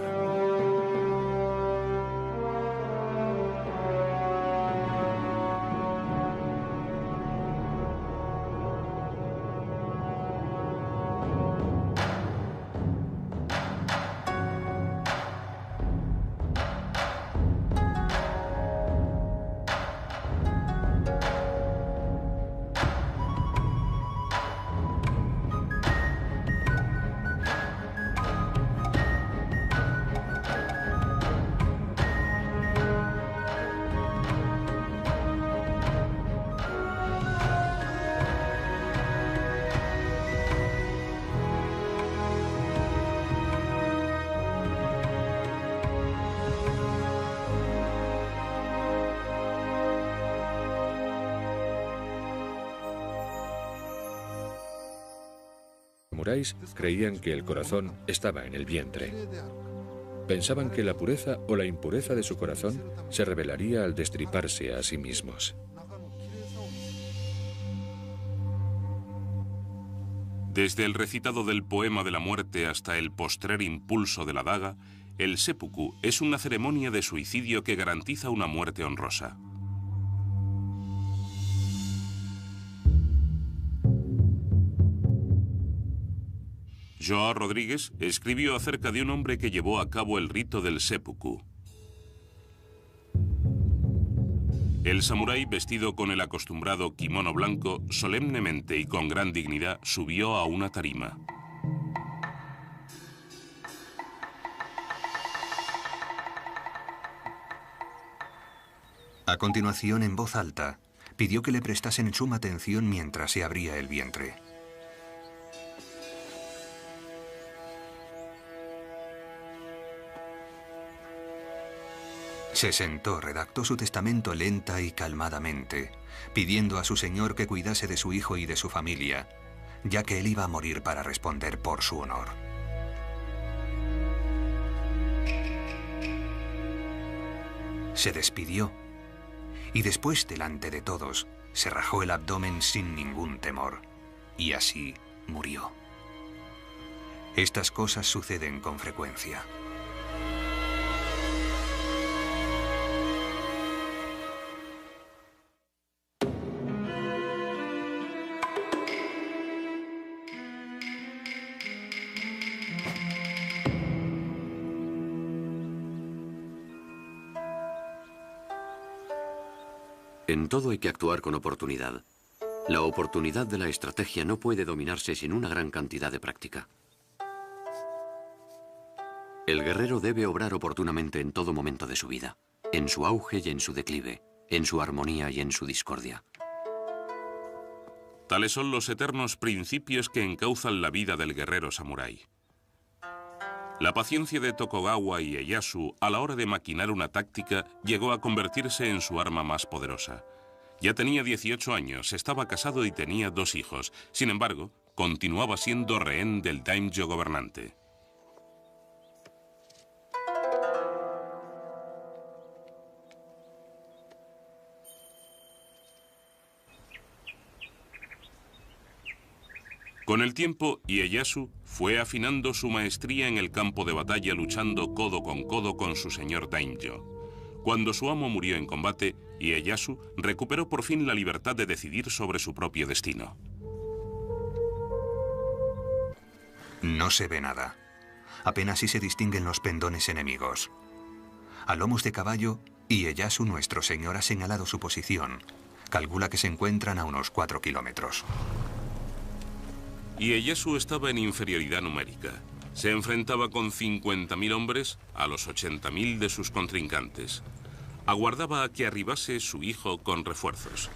samuráis creían que el corazón estaba en el vientre. Pensaban que la pureza o la impureza de su corazón se revelaría al destriparse a sí mismos. Desde el recitado del poema de la muerte hasta el postrer impulso de la daga, el seppuku es una ceremonia de suicidio que garantiza una muerte honrosa. João Rodrigues escribió acerca de un hombre que llevó a cabo el rito del seppuku. El samurái, vestido con el acostumbrado kimono blanco, solemnemente y con gran dignidad subió a una tarima. A continuación, en voz alta, pidió que le prestasen suma atención mientras se abría el vientre. Se sentó, redactó su testamento lenta y calmadamente, pidiendo a su señor que cuidase de su hijo y de su familia, ya que él iba a morir para responder por su honor. Se despidió y después, delante de todos, se rajó el abdomen sin ningún temor y así murió. Estas cosas suceden con frecuencia. En todo hay que actuar con oportunidad. La oportunidad de la estrategia no puede dominarse sin una gran cantidad de práctica. El guerrero debe obrar oportunamente en todo momento de su vida, en su auge y en su declive, en su armonía y en su discordia. Tales son los eternos principios que encauzan la vida del guerrero samurái. La paciencia de Tokugawa Ieyasu a la hora de maquinar una táctica llegó a convertirse en su arma más poderosa. Ya tenía 18 años, estaba casado y tenía 2 hijos. Sin embargo, continuaba siendo rehén del daimyo gobernante. Con el tiempo, Ieyasu fue afinando su maestría en el campo de batalla luchando codo con su señor daimyo. Cuando su amo murió en combate, Ieyasu recuperó por fin la libertad de decidir sobre su propio destino. No se ve nada. Apenas si se distinguen los pendones enemigos. A lomos de caballo, Ieyasu, nuestro señor, ha señalado su posición. Calcula que se encuentran a unos 4 kilómetros. Ieyasu estaba en inferioridad numérica. Se enfrentaba con 50.000 hombres a los 80.000 de sus contrincantes. Aguardaba a que arribase su hijo con refuerzos.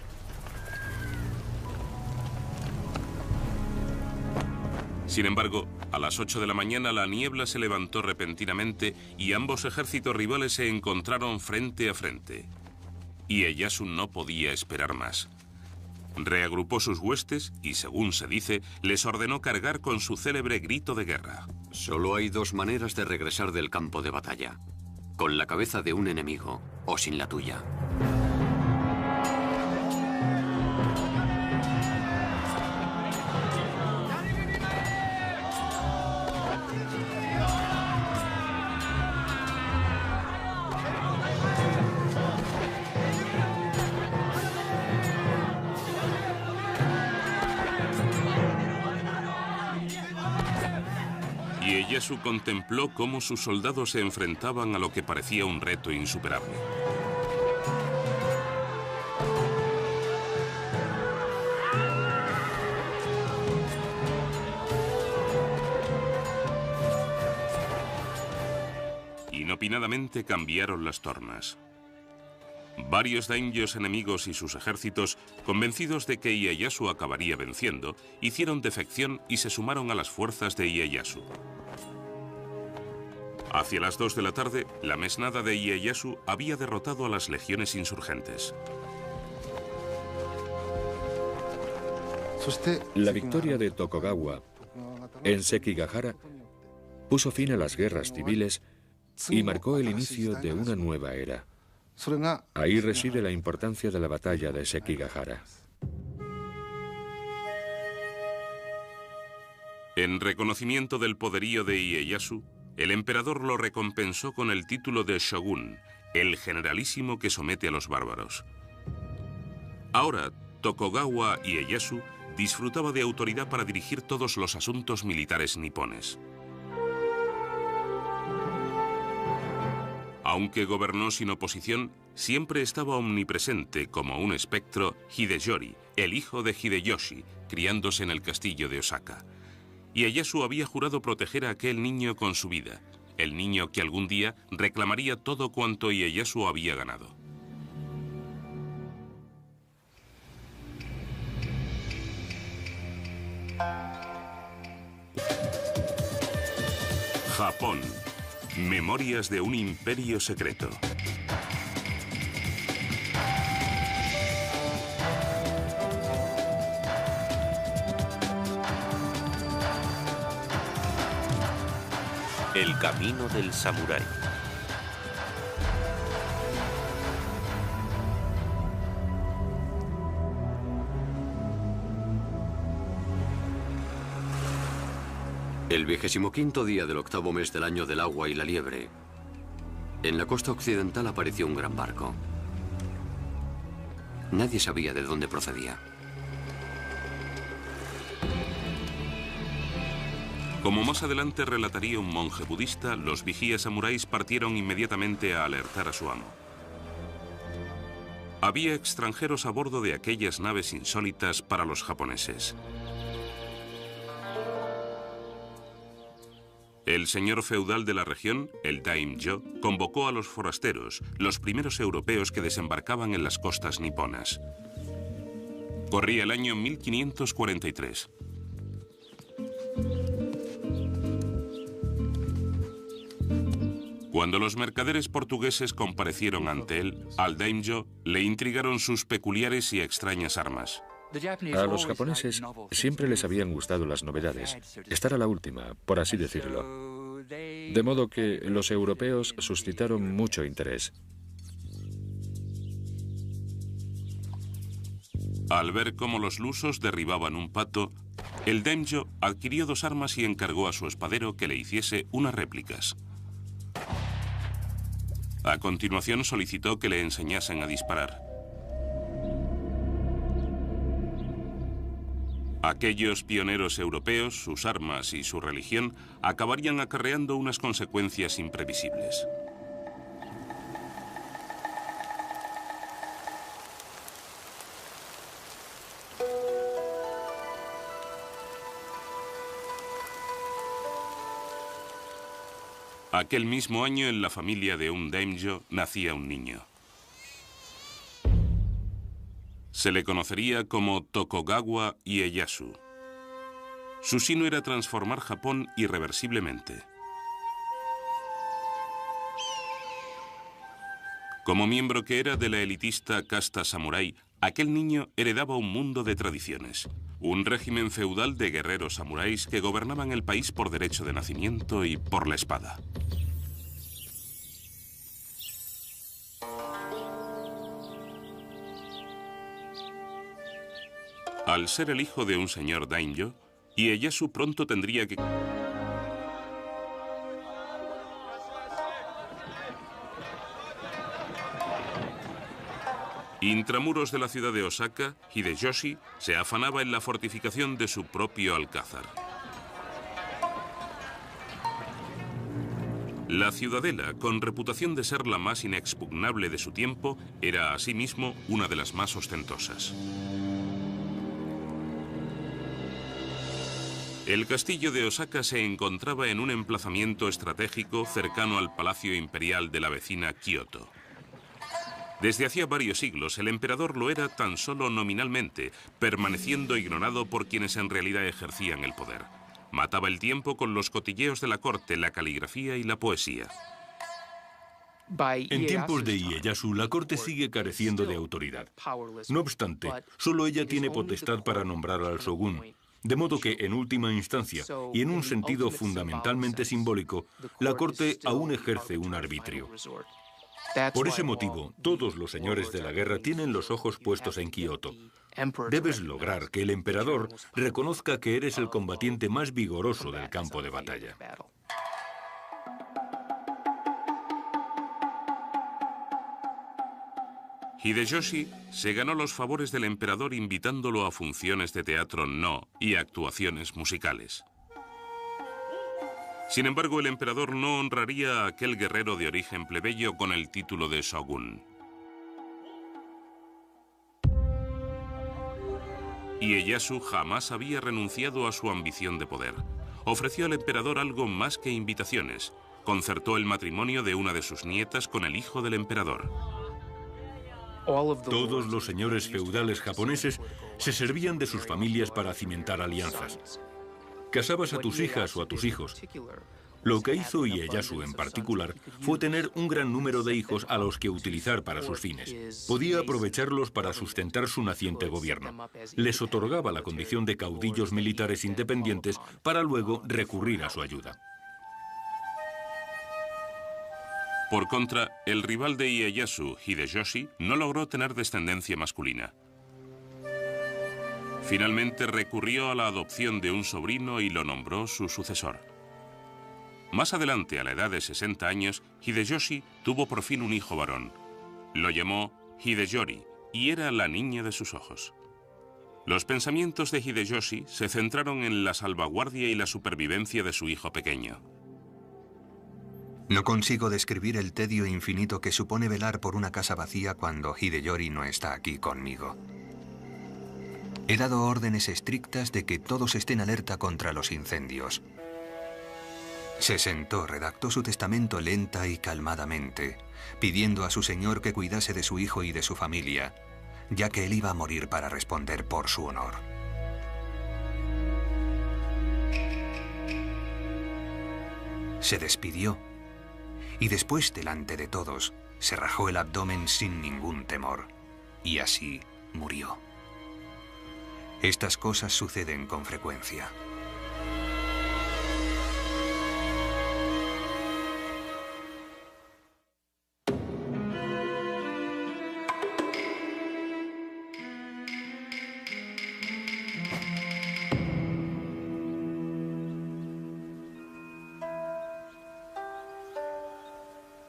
Sin embargo, a las 8 de la mañana la niebla se levantó repentinamente y ambos ejércitos rivales se encontraron frente a frente. Ieyasu no podía esperar más. Reagrupó sus huestes y, según se dice, les ordenó cargar con su célebre grito de guerra. Solo hay 2 maneras de regresar del campo de batalla: con la cabeza de un enemigo o sin la tuya. Ieyasu contempló cómo sus soldados se enfrentaban a lo que parecía un reto insuperable. Inopinadamente cambiaron las tornas. Varios daimyos enemigos y sus ejércitos, convencidos de que Ieyasu acabaría venciendo, hicieron defección y se sumaron a las fuerzas de Ieyasu. Hacia las 2 de la tarde, la mesnada de Ieyasu había derrotado a las legiones insurgentes. La victoria de Tokugawa en Sekigahara, puso fin a las guerras civiles y marcó el inicio de una nueva era. Ahí reside la importancia de la batalla de Sekigahara. En reconocimiento del poderío de Ieyasu, el emperador lo recompensó con el título de shogun, el generalísimo que somete a los bárbaros. Ahora, Tokugawa Ieyasu disfrutaba de autoridad para dirigir todos los asuntos militares nipones. Aunque gobernó sin oposición, siempre estaba omnipresente como un espectro Hideyori, el hijo de Hideyoshi, criándose en el castillo de Osaka. Ieyasu había jurado proteger a aquel niño con su vida, el niño que algún día reclamaría todo cuanto Ieyasu había ganado. Japón. Memorias de un imperio secreto. El camino del samurái. El 25º día del 8º mes del año del agua y la liebre, en la costa occidental apareció un gran barco. Nadie sabía de dónde procedía. Como más adelante relataría un monje budista, los vigías samuráis partieron inmediatamente a alertar a su amo. Había extranjeros a bordo de aquellas naves insólitas para los japoneses. El señor feudal de la región, el daimyo, convocó a los forasteros, los primeros europeos que desembarcaban en las costas niponas. Corría el año 1543. Cuando los mercaderes portugueses comparecieron ante él, al daimyo le intrigaron sus peculiares y extrañas armas. A los japoneses siempre les habían gustado las novedades, estar a la última, por así decirlo. De modo que los europeos suscitaron mucho interés. Al ver cómo los lusos derribaban un pato, el daimyo adquirió 2 armas y encargó a su espadero que le hiciese unas réplicas. A continuación solicitó que le enseñasen a disparar. Aquellos pioneros europeos, sus armas y su religión acabarían acarreando unas consecuencias imprevisibles. Aquel mismo año, en la familia de un daimyo, nacía un niño. Se le conocería como Tokugawa Ieyasu. Su sino era transformar Japón irreversiblemente. Como miembro que era de la elitista casta samurái, aquel niño heredaba un mundo de tradiciones, un régimen feudal de guerreros samuráis que gobernaban el país por derecho de nacimiento y por la espada. Al ser el hijo de un señor daimyo, Ieyasu pronto tendría que... Intramuros de la ciudad de Osaka, Hideyoshi se afanaba en la fortificación de su propio alcázar. La ciudadela, con reputación de ser la más inexpugnable de su tiempo, era asimismo una de las más ostentosas. El castillo de Osaka se encontraba en un emplazamiento estratégico cercano al palacio imperial de la vecina Kioto. Desde hacía varios siglos, el emperador lo era tan solo nominalmente, permaneciendo ignorado por quienes en realidad ejercían el poder. Mataba el tiempo con los cotilleos de la corte, la caligrafía y la poesía. En tiempos de Ieyasu, la corte sigue careciendo de autoridad. No obstante, solo ella tiene potestad para nombrar al shogun, De modo que, en última instancia, y en un sentido fundamentalmente simbólico, la corte aún ejerce un arbitrio. Por ese motivo, todos los señores de la guerra tienen los ojos puestos en Kioto. Debes lograr que el emperador reconozca que eres el combatiente más vigoroso del campo de batalla. Hideyoshi se ganó los favores del emperador invitándolo a funciones de teatro no y actuaciones musicales. Sin embargo, el emperador no honraría a aquel guerrero de origen plebeyo con el título de shogun. Ieyasu jamás había renunciado a su ambición de poder. Ofreció al emperador algo más que invitaciones. Concertó el matrimonio de una de sus nietas con el hijo del emperador. Todos los señores feudales japoneses se servían de sus familias para cimentar alianzas. Casabas a tus hijas o a tus hijos. Lo que hizo Ieyasu en particular fue tener un gran número de hijos a los que utilizar para sus fines. Podía aprovecharlos para sustentar su naciente gobierno. Les otorgaba la condición de caudillos militares independientes para luego recurrir a su ayuda. Por contra, el rival de Ieyasu, Hideyoshi, no logró tener descendencia masculina. Finalmente recurrió a la adopción de un sobrino y lo nombró su sucesor. Más adelante, a la edad de 60 años, Hideyoshi tuvo por fin un hijo varón. Lo llamó Hideyori y era la niña de sus ojos. Los pensamientos de Hideyoshi se centraron en la salvaguardia y la supervivencia de su hijo pequeño. No consigo describir el tedio infinito que supone velar por una casa vacía cuando Hideyori no está aquí conmigo. He dado órdenes estrictas de que todos estén alerta contra los incendios. Se sentó, redactó su testamento lenta y calmadamente, pidiendo a su señor que cuidase de su hijo y de su familia, ya que él iba a morir para responder por su honor. Se despidió y después, delante de todos, se rajó el abdomen sin ningún temor y así murió. Estas cosas suceden con frecuencia.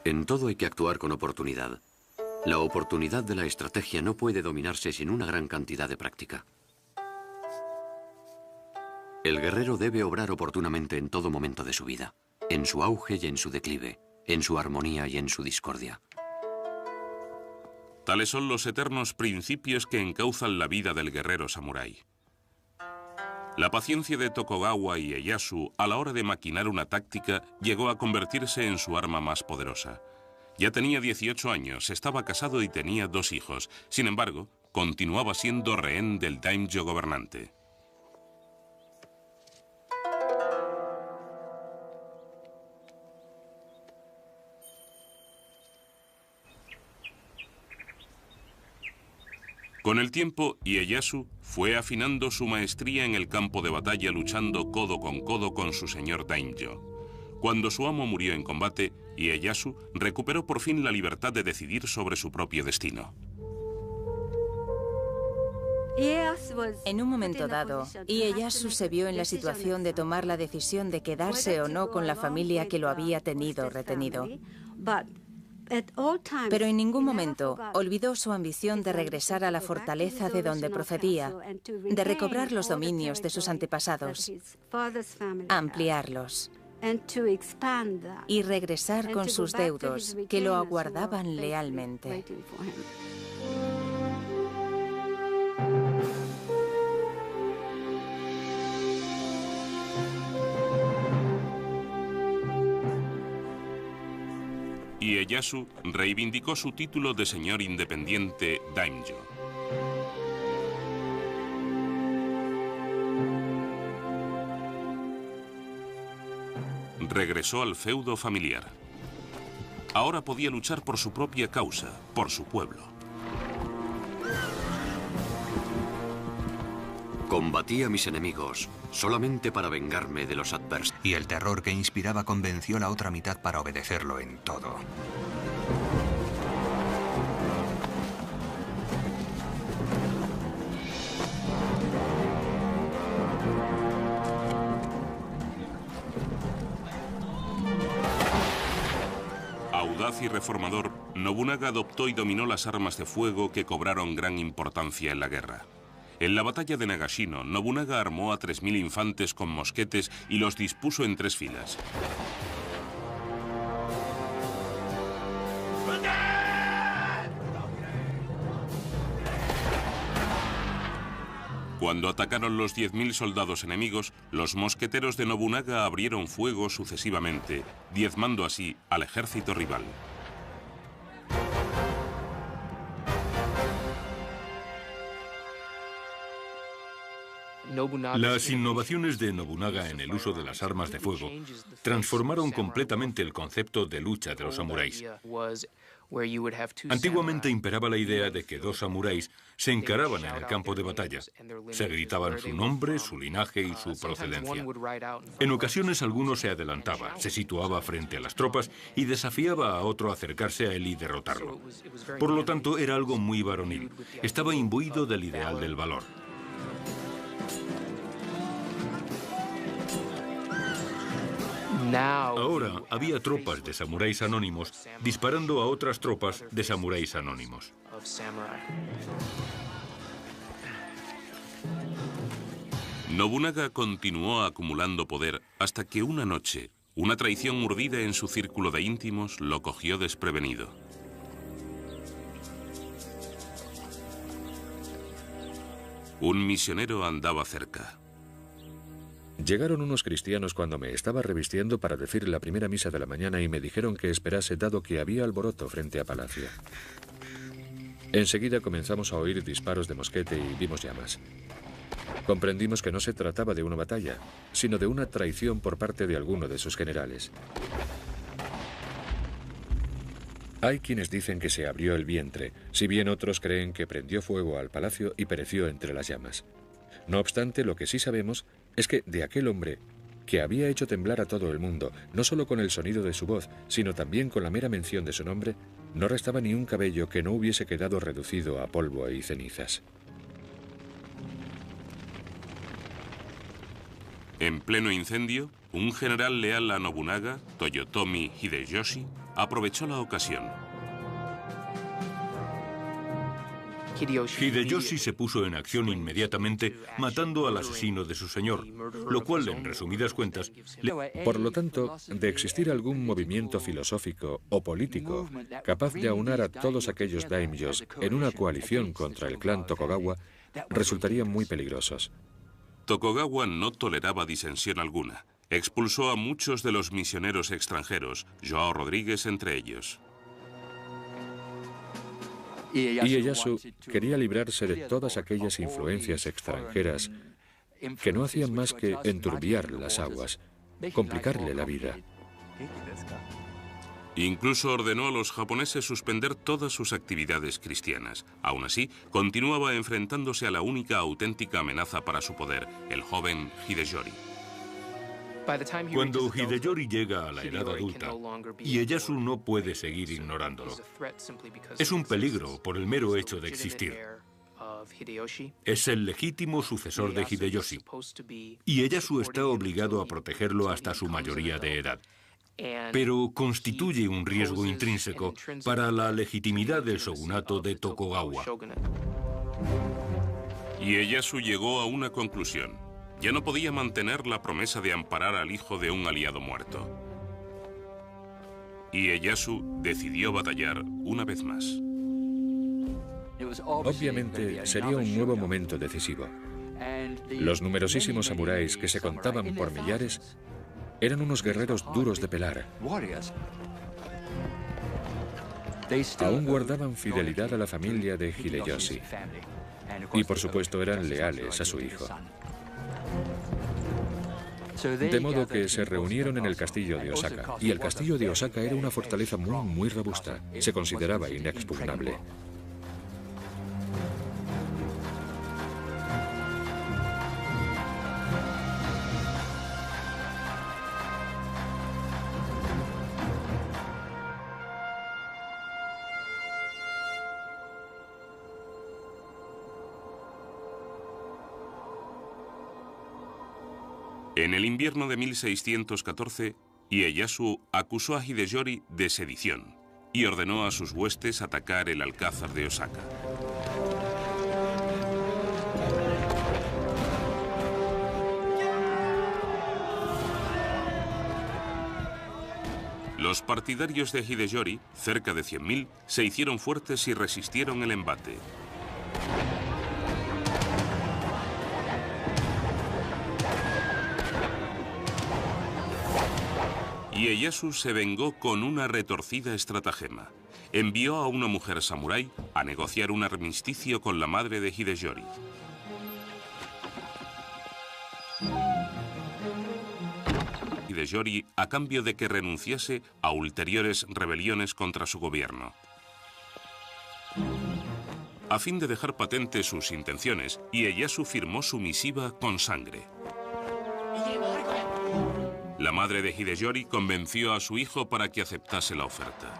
En todo hay que actuar con oportunidad. La oportunidad de la estrategia no puede dominarse sin una gran cantidad de práctica. El guerrero debe obrar oportunamente en todo momento de su vida, en su auge y en su declive, en su armonía y en su discordia. Tales son los eternos principios que encauzan la vida del guerrero samurái. La paciencia de Tokugawa y Ieyasu a la hora de maquinar una táctica llegó a convertirse en su arma más poderosa. Ya tenía 18 años, estaba casado y tenía 2 hijos. Sin embargo, continuaba siendo rehén del daimyo gobernante. Con el tiempo, Ieyasu fue afinando su maestría en el campo de batalla luchando codo con su señor daimyo. Cuando su amo murió en combate, Ieyasu recuperó por fin la libertad de decidir sobre su propio destino. En un momento dado, Ieyasu se vio en la situación de tomar la decisión de quedarse o no con la familia que lo había tenido retenido. Pero en ningún momento olvidó su ambición de regresar a la fortaleza de donde procedía, de recobrar los dominios de sus antepasados, ampliarlos y regresar con sus deudos que lo aguardaban lealmente. Ieyasu reivindicó su título de señor independiente daimyo. Regresó al feudo familiar. Ahora podía luchar por su propia causa, por su pueblo. Combatí a mis enemigos solamente para vengarme de los adversarios. Y el terror que inspiraba convenció a la otra mitad para obedecerlo en todo. Audaz y reformador, Nobunaga adoptó y dominó las armas de fuego que cobraron gran importancia en la guerra. En la batalla de Nagashino, Nobunaga armó a 3000 infantes con mosquetes y los dispuso en 3 filas. Cuando atacaron los 10.000 soldados enemigos, los mosqueteros de Nobunaga abrieron fuego sucesivamente, diezmando así al ejército rival. Las innovaciones de Nobunaga en el uso de las armas de fuego transformaron completamente el concepto de lucha de los samuráis. Antiguamente imperaba la idea de que 2 samuráis se encaraban en el campo de batalla. Se gritaban su nombre, su linaje y su procedencia. En ocasiones alguno se adelantaba, se situaba frente a las tropas y desafiaba a otro a acercarse a él y derrotarlo. Por lo tanto, era algo muy varonil. Estaba imbuido del ideal del valor. Ahora había tropas de samuráis anónimos disparando a otras tropas de samuráis anónimos. Nobunaga continuó acumulando poder hasta que una noche, una traición urdida en su círculo de íntimos lo cogió desprevenido. Un misionero andaba cerca. Llegaron unos cristianos cuando me estaba revistiendo para decir la primera misa de la mañana y me dijeron que esperase dado que había alboroto frente a palacio. Enseguida comenzamos a oír disparos de mosquete y vimos llamas. Comprendimos que no se trataba de una batalla, sino de una traición por parte de alguno de sus generales. Hay quienes dicen que se abrió el vientre, si bien otros creen que prendió fuego al palacio y pereció entre las llamas. No obstante, lo que sí sabemos es que de aquel hombre, que había hecho temblar a todo el mundo, no solo con el sonido de su voz, sino también con la mera mención de su nombre, no restaba ni un cabello que no hubiese quedado reducido a polvo y cenizas. En pleno incendio, un general leal a Nobunaga, Toyotomi Hideyoshi, aprovechó la ocasión. Hideyoshi se puso en acción inmediatamente, matando al asesino de su señor, lo cual, en resumidas cuentas, Por lo tanto, de existir algún movimiento filosófico o político capaz de aunar a todos aquellos daimyos en una coalición contra el clan Tokugawa, resultarían muy peligrosos. Tokugawa no toleraba disensión alguna. Expulsó a muchos de los misioneros extranjeros, Joao Rodríguez entre ellos. Ieyasu quería librarse de todas aquellas influencias extranjeras que no hacían más que enturbiar las aguas, complicarle la vida. Incluso ordenó a los japoneses suspender todas sus actividades cristianas. Aún así, continuaba enfrentándose a la única auténtica amenaza para su poder, el joven Hideyori. Cuando Hideyori llega a la edad adulta, Ieyasu no puede seguir ignorándolo. Es un peligro por el mero hecho de existir. Es el legítimo sucesor de Hideyoshi. Ieyasu está obligado a protegerlo hasta su mayoría de edad. Pero constituye un riesgo intrínseco para la legitimidad del shogunato de Tokugawa. Ieyasu llegó a una conclusión. Ya no podía mantener la promesa de amparar al hijo de un aliado muerto. Ieyasu decidió batallar una vez más. Obviamente sería un nuevo momento decisivo. Los numerosísimos samuráis que se contaban por millares eran unos guerreros duros de pelar. Aún guardaban fidelidad a la familia de Hideyoshi y por supuesto eran leales a su hijo. De modo que se reunieron en el castillo de Osaka, y el castillo de Osaka era una fortaleza muy robusta, se consideraba inexpugnable. En el invierno de 1614, Ieyasu acusó a Hideyori de sedición y ordenó a sus huestes atacar el alcázar de Osaka. Los partidarios de Hideyori, cerca de 100.000, se hicieron fuertes y resistieron el embate. Ieyasu se vengó con una retorcida estratagema. Envió a una mujer samurái a negociar un armisticio con la madre de Hideyori. Hideyori a cambio de que renunciase a ulteriores rebeliones contra su gobierno. A fin de dejar patente sus intenciones, Ieyasu firmó su misiva con sangre. La madre de Hideyori convenció a su hijo para que aceptase la oferta.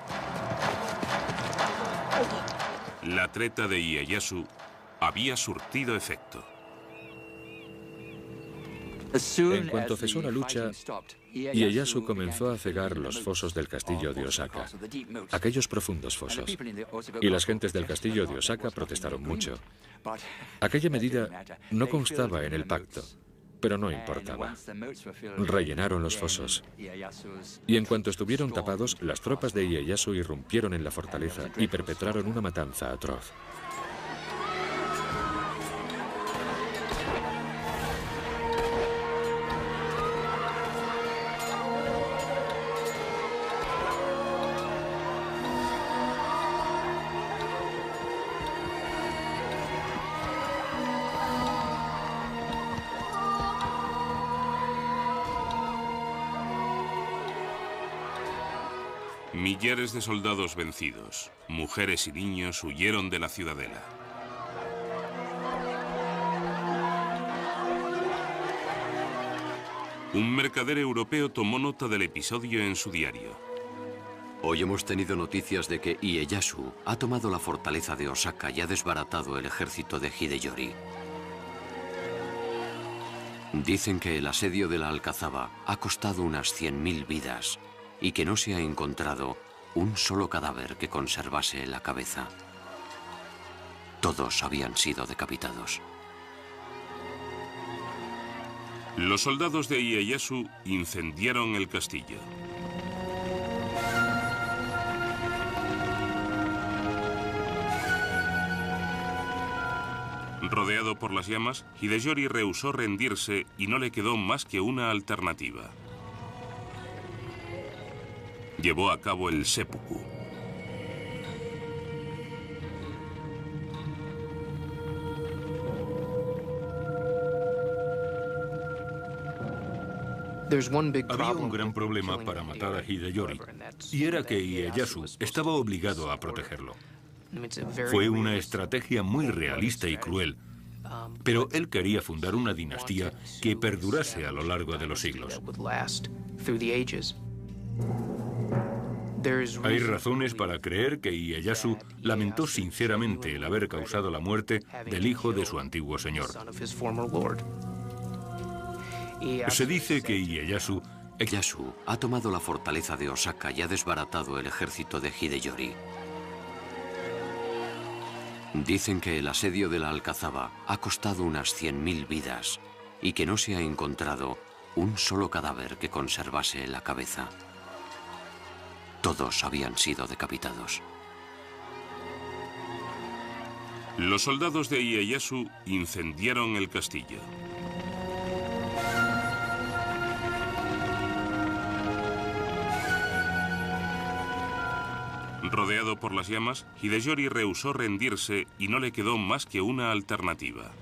La treta de Ieyasu había surtido efecto. En cuanto cesó la lucha, Ieyasu comenzó a cegar los fosos del castillo de Osaka, aquellos profundos fosos, y las gentes del castillo de Osaka protestaron mucho. Aquella medida no constaba en el pacto, pero no importaba. Rellenaron los fosos, y en cuanto estuvieron tapados, las tropas de Ieyasu irrumpieron en la fortaleza y perpetraron una matanza atroz. Millares de soldados vencidos, mujeres y niños huyeron de la ciudadela. Un mercader europeo tomó nota del episodio en su diario. Hoy hemos tenido noticias de que Ieyasu ha tomado la fortaleza de Osaka y ha desbaratado el ejército de Hideyori. Dicen que el asedio de la Alcazaba ha costado unas 100.000 vidas y que no se ha encontrado un solo cadáver que conservase la cabeza. Todos habían sido decapitados. Los soldados de Ieyasu incendiaron el castillo. Rodeado por las llamas, Hideyori rehusó rendirse y no le quedó más que una alternativa. Llevó a cabo el seppuku. Había un gran problema para matar a Hideyori, y era que Ieyasu estaba obligado a protegerlo. Fue una estrategia muy realista y cruel, pero él quería fundar una dinastía que perdurase a lo largo de los siglos. Hay razones para creer que Ieyasu lamentó sinceramente el haber causado la muerte del hijo de su antiguo señor. Se dice que Ieyasu ha tomado la fortaleza de Osaka y ha desbaratado el ejército de Hideyori. Dicen que el asedio de la Alcazaba ha costado unas 100.000 vidas y que no se ha encontrado un solo cadáver que conservase la cabeza. Todos habían sido decapitados. Los soldados de Ieyasu incendiaron el castillo. Rodeado por las llamas, Hideyori rehusó rendirse y no le quedó más que una alternativa.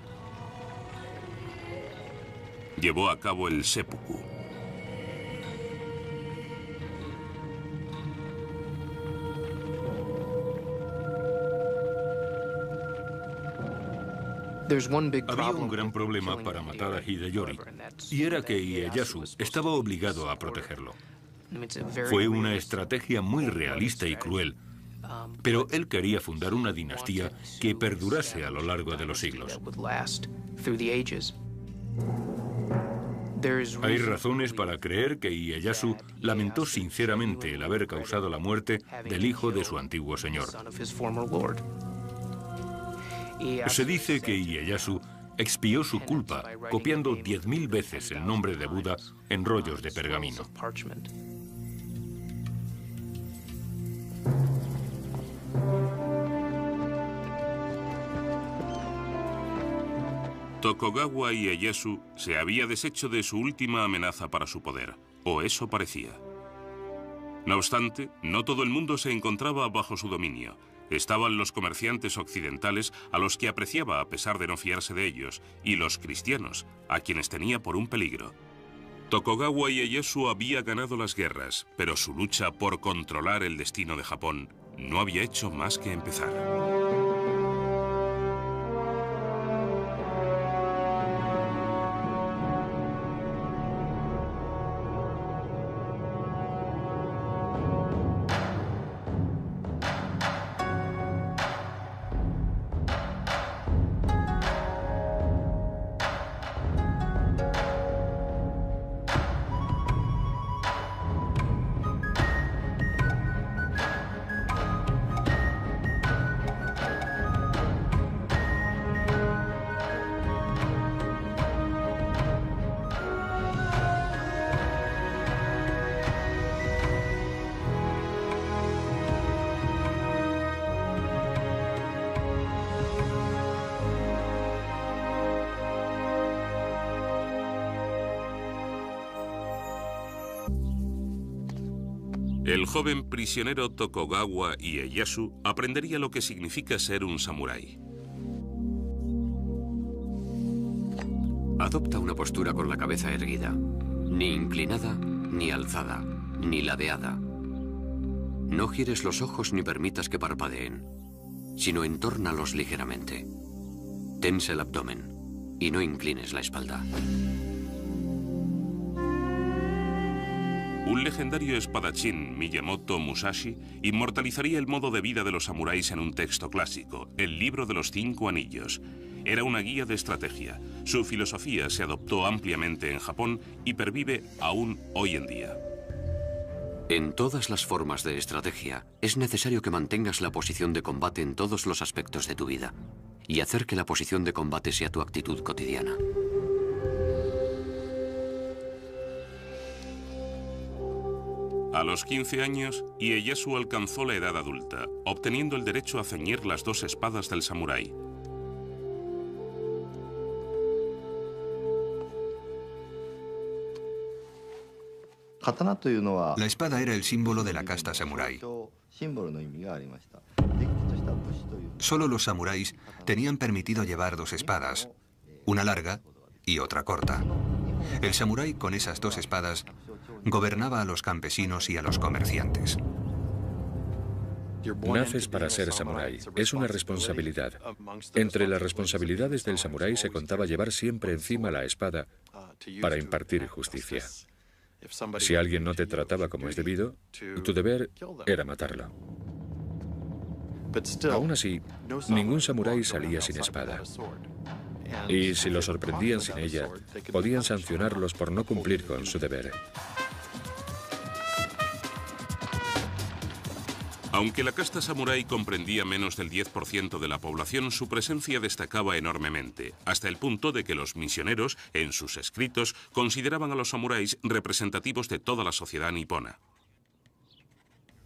Llevó a cabo el seppuku. Había un gran problema para matar a Hideyori, y era que Ieyasu estaba obligado a protegerlo. Fue una estrategia muy realista y cruel, pero él quería fundar una dinastía que perdurase a lo largo de los siglos. Hay razones para creer que Ieyasu lamentó sinceramente el haber causado la muerte del hijo de su antiguo señor. Se dice que Ieyasu expió su culpa copiando 10.000 veces el nombre de Buda en rollos de pergamino. Tokugawa Ieyasu se había deshecho de su última amenaza para su poder, o eso parecía. No obstante, no todo el mundo se encontraba bajo su dominio. Estaban los comerciantes occidentales, a los que apreciaba a pesar de no fiarse de ellos, y los cristianos, a quienes tenía por un peligro. Tokugawa Ieyasu había ganado las guerras, pero su lucha por controlar el destino de Japón no había hecho más que empezar. El joven prisionero Tokugawa Ieyasu aprendería lo que significa ser un samurái. Adopta una postura con la cabeza erguida, ni inclinada, ni alzada, ni ladeada. No gires los ojos ni permitas que parpadeen, sino entórnalos ligeramente. Tensa el abdomen y no inclines la espalda. Un legendario espadachín, Miyamoto Musashi, inmortalizaría el modo de vida de los samuráis en un texto clásico, el Libro de los 5 Anillos. Era una guía de estrategia. Su filosofía se adoptó ampliamente en Japón y pervive aún hoy en día. En todas las formas de estrategia, es necesario que mantengas la posición de combate en todos los aspectos de tu vida y hacer que la posición de combate sea tu actitud cotidiana. A los 15 años, Ieyasu alcanzó la edad adulta, obteniendo el derecho a ceñir las 2 espadas del samurái. La espada era el símbolo de la casta samurái. Solo los samuráis tenían permitido llevar 2 espadas, una larga y otra corta. El samurái con esas 2 espadas gobernaba a los campesinos y a los comerciantes. Naces para ser samurái. Es una responsabilidad. Entre las responsabilidades del samurái se contaba llevar siempre encima la espada para impartir justicia. Si alguien no te trataba como es debido, tu deber era matarlo. Aún así, ningún samurái salía sin espada. Y si lo sorprendían sin ella, podían sancionarlos por no cumplir con su deber. Aunque la casta samurái comprendía menos del 10% de la población, su presencia destacaba enormemente, hasta el punto de que los misioneros, en sus escritos, consideraban a los samuráis representativos de toda la sociedad nipona.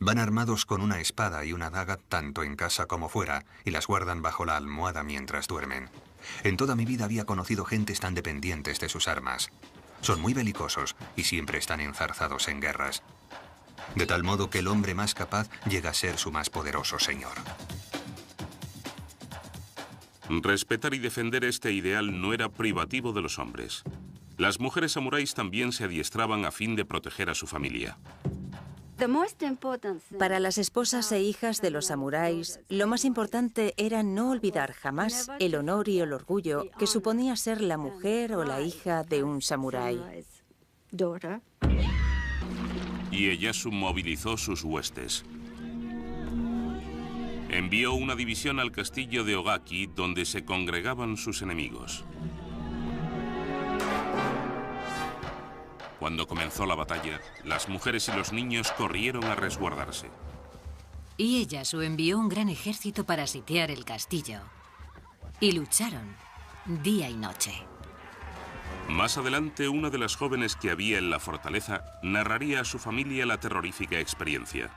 Van armados con una espada y una daga tanto en casa como fuera, y las guardan bajo la almohada mientras duermen. En toda mi vida había conocido gentes tan dependientes de sus armas. Son muy belicosos y siempre están enzarzados en guerras. De tal modo que el hombre más capaz llega a ser su más poderoso señor. Respetar y defender este ideal no era privativo de los hombres. Las mujeres samuráis también se adiestraban a fin de proteger a su familia. Para las esposas e hijas de los samuráis, lo más importante era no olvidar jamás el honor y el orgullo que suponía ser la mujer o la hija de un samurái. Ieyasu movilizó sus huestes. Envió una división al castillo de Ogaki, donde se congregaban sus enemigos. Cuando comenzó la batalla, las mujeres y los niños corrieron a resguardarse. Ieyasu envió un gran ejército para sitiar el castillo. Y lucharon día y noche. Más adelante, una de las jóvenes que había en la fortaleza narraría a su familia la terrorífica experiencia.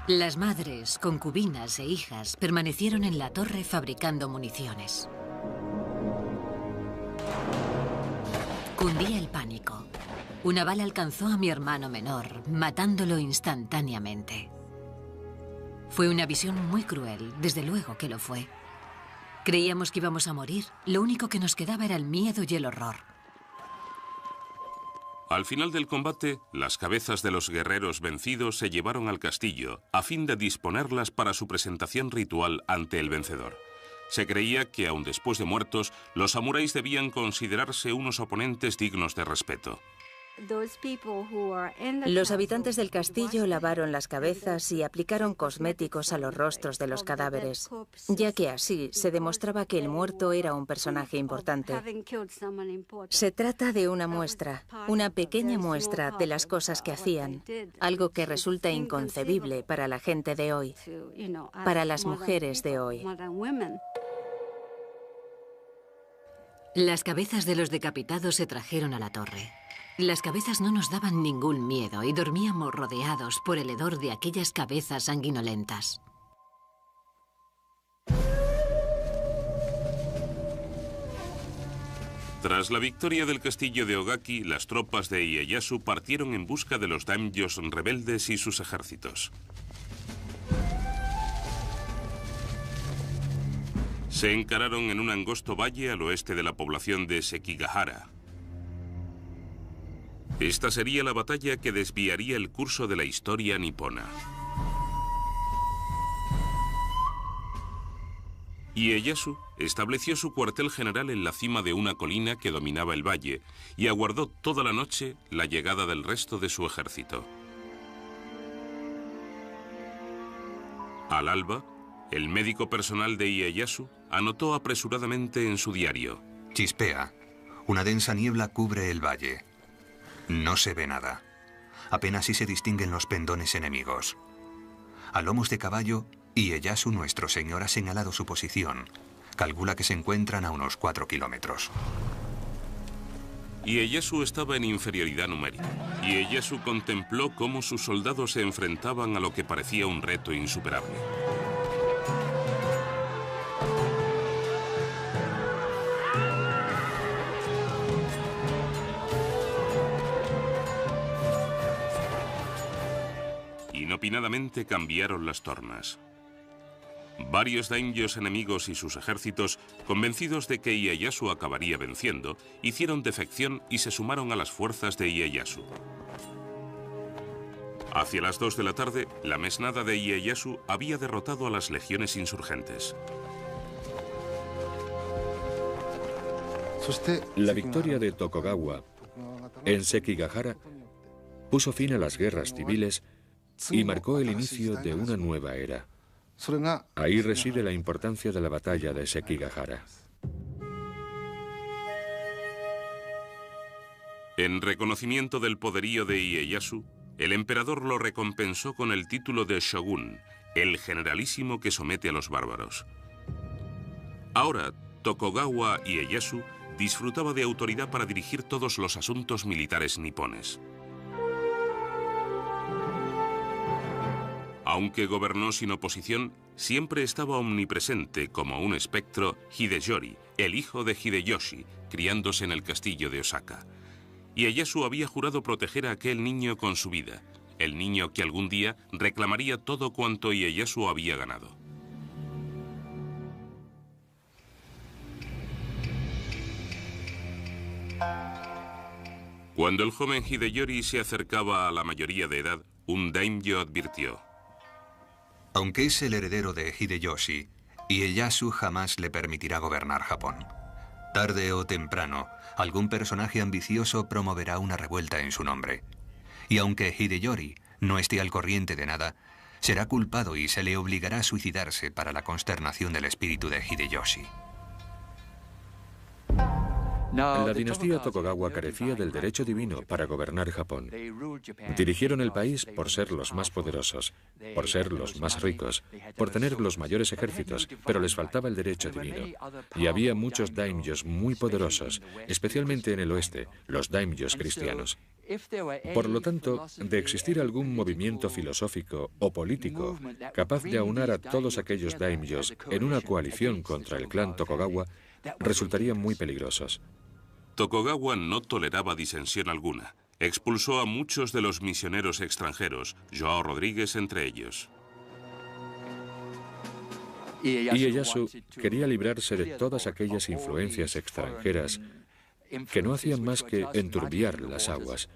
Las madres, concubinas e hijas permanecieron en la torre fabricando municiones. Cundía el pánico. Una bala alcanzó a mi hermano menor, matándolo instantáneamente. Fue una visión muy cruel, desde luego que lo fue. Creíamos que íbamos a morir. Lo único que nos quedaba era el miedo y el horror. Al final del combate, las cabezas de los guerreros vencidos se llevaron al castillo a fin de disponerlas para su presentación ritual ante el vencedor. Se creía que, aun después de muertos, los samuráis debían considerarse unos oponentes dignos de respeto. Los habitantes del castillo lavaron las cabezas y aplicaron cosméticos a los rostros de los cadáveres, ya que así se demostraba que el muerto era un personaje importante. Se trata de una muestra, una pequeña muestra de las cosas que hacían, algo que resulta inconcebible para la gente de hoy, para las mujeres de hoy. Las cabezas de los decapitados se trajeron a la torre. Las cabezas no nos daban ningún miedo y dormíamos rodeados por el hedor de aquellas cabezas sanguinolentas. Tras la victoria del castillo de Ogaki, las tropas de Ieyasu partieron en busca de los daimyos rebeldes y sus ejércitos. Se encararon en un angosto valle al oeste de la población de Sekigahara. Esta sería la batalla que desviaría el curso de la historia nipona. Ieyasu estableció su cuartel general en la cima de una colina que dominaba el valle y aguardó toda la noche la llegada del resto de su ejército. Al alba, el médico personal de Ieyasu anotó apresuradamente en su diario: Chispea. Una densa niebla cubre el valle. No se ve nada. Apenas si se distinguen los pendones enemigos. A lomos de caballo, Ieyasu, nuestro señor, ha señalado su posición. Calcula que se encuentran a unos 4 kilómetros. Ieyasu estaba en inferioridad numérica. Ieyasu contempló cómo sus soldados se enfrentaban a lo que parecía un reto insuperable. Inopinadamente cambiaron las tornas. Varios daimyos enemigos y sus ejércitos, convencidos de que Ieyasu acabaría venciendo, hicieron defección y se sumaron a las fuerzas de Ieyasu. Hacia las 2 de la tarde, la mesnada de Ieyasu había derrotado a las legiones insurgentes. La victoria de Tokugawa en Sekigahara puso fin a las guerras civiles y marcó el inicio de una nueva era. Ahí reside la importancia de la batalla de Sekigahara. En reconocimiento del poderío de Ieyasu, el emperador lo recompensó con el título de Shogun, el generalísimo que somete a los bárbaros. Ahora, Tokugawa Ieyasu disfrutaba de autoridad para dirigir todos los asuntos militares nipones. Aunque gobernó sin oposición, siempre estaba omnipresente como un espectro Hideyori, el hijo de Hideyoshi, criándose en el castillo de Osaka. Ieyasu había jurado proteger a aquel niño con su vida, el niño que algún día reclamaría todo cuanto Ieyasu había ganado. Cuando el joven Hideyori se acercaba a la mayoría de edad, un daimyo advirtió: Aunque es el heredero de Hideyoshi, Ieyasu jamás le permitirá gobernar Japón. Tarde o temprano, algún personaje ambicioso promoverá una revuelta en su nombre. Y aunque Hideyori no esté al corriente de nada, será culpado y se le obligará a suicidarse para la consternación del espíritu de Hideyoshi. La dinastía Tokugawa carecía del derecho divino para gobernar Japón. Dirigieron el país por ser los más poderosos, por ser los más ricos, por tener los mayores ejércitos, pero les faltaba el derecho divino. Y había muchos daimyos muy poderosos, especialmente en el oeste, los daimyos cristianos. Por lo tanto, de existir algún movimiento filosófico o político capaz de aunar a todos aquellos daimyos en una coalición contra el clan Tokugawa, resultarían muy peligrosos. Tokugawa no toleraba disensión alguna. Expulsó a muchos de los misioneros extranjeros, João Rodríguez entre ellos. Ieyasu quería librarse de todas aquellas influencias extranjeras que no hacían más que enturbiar las aguas.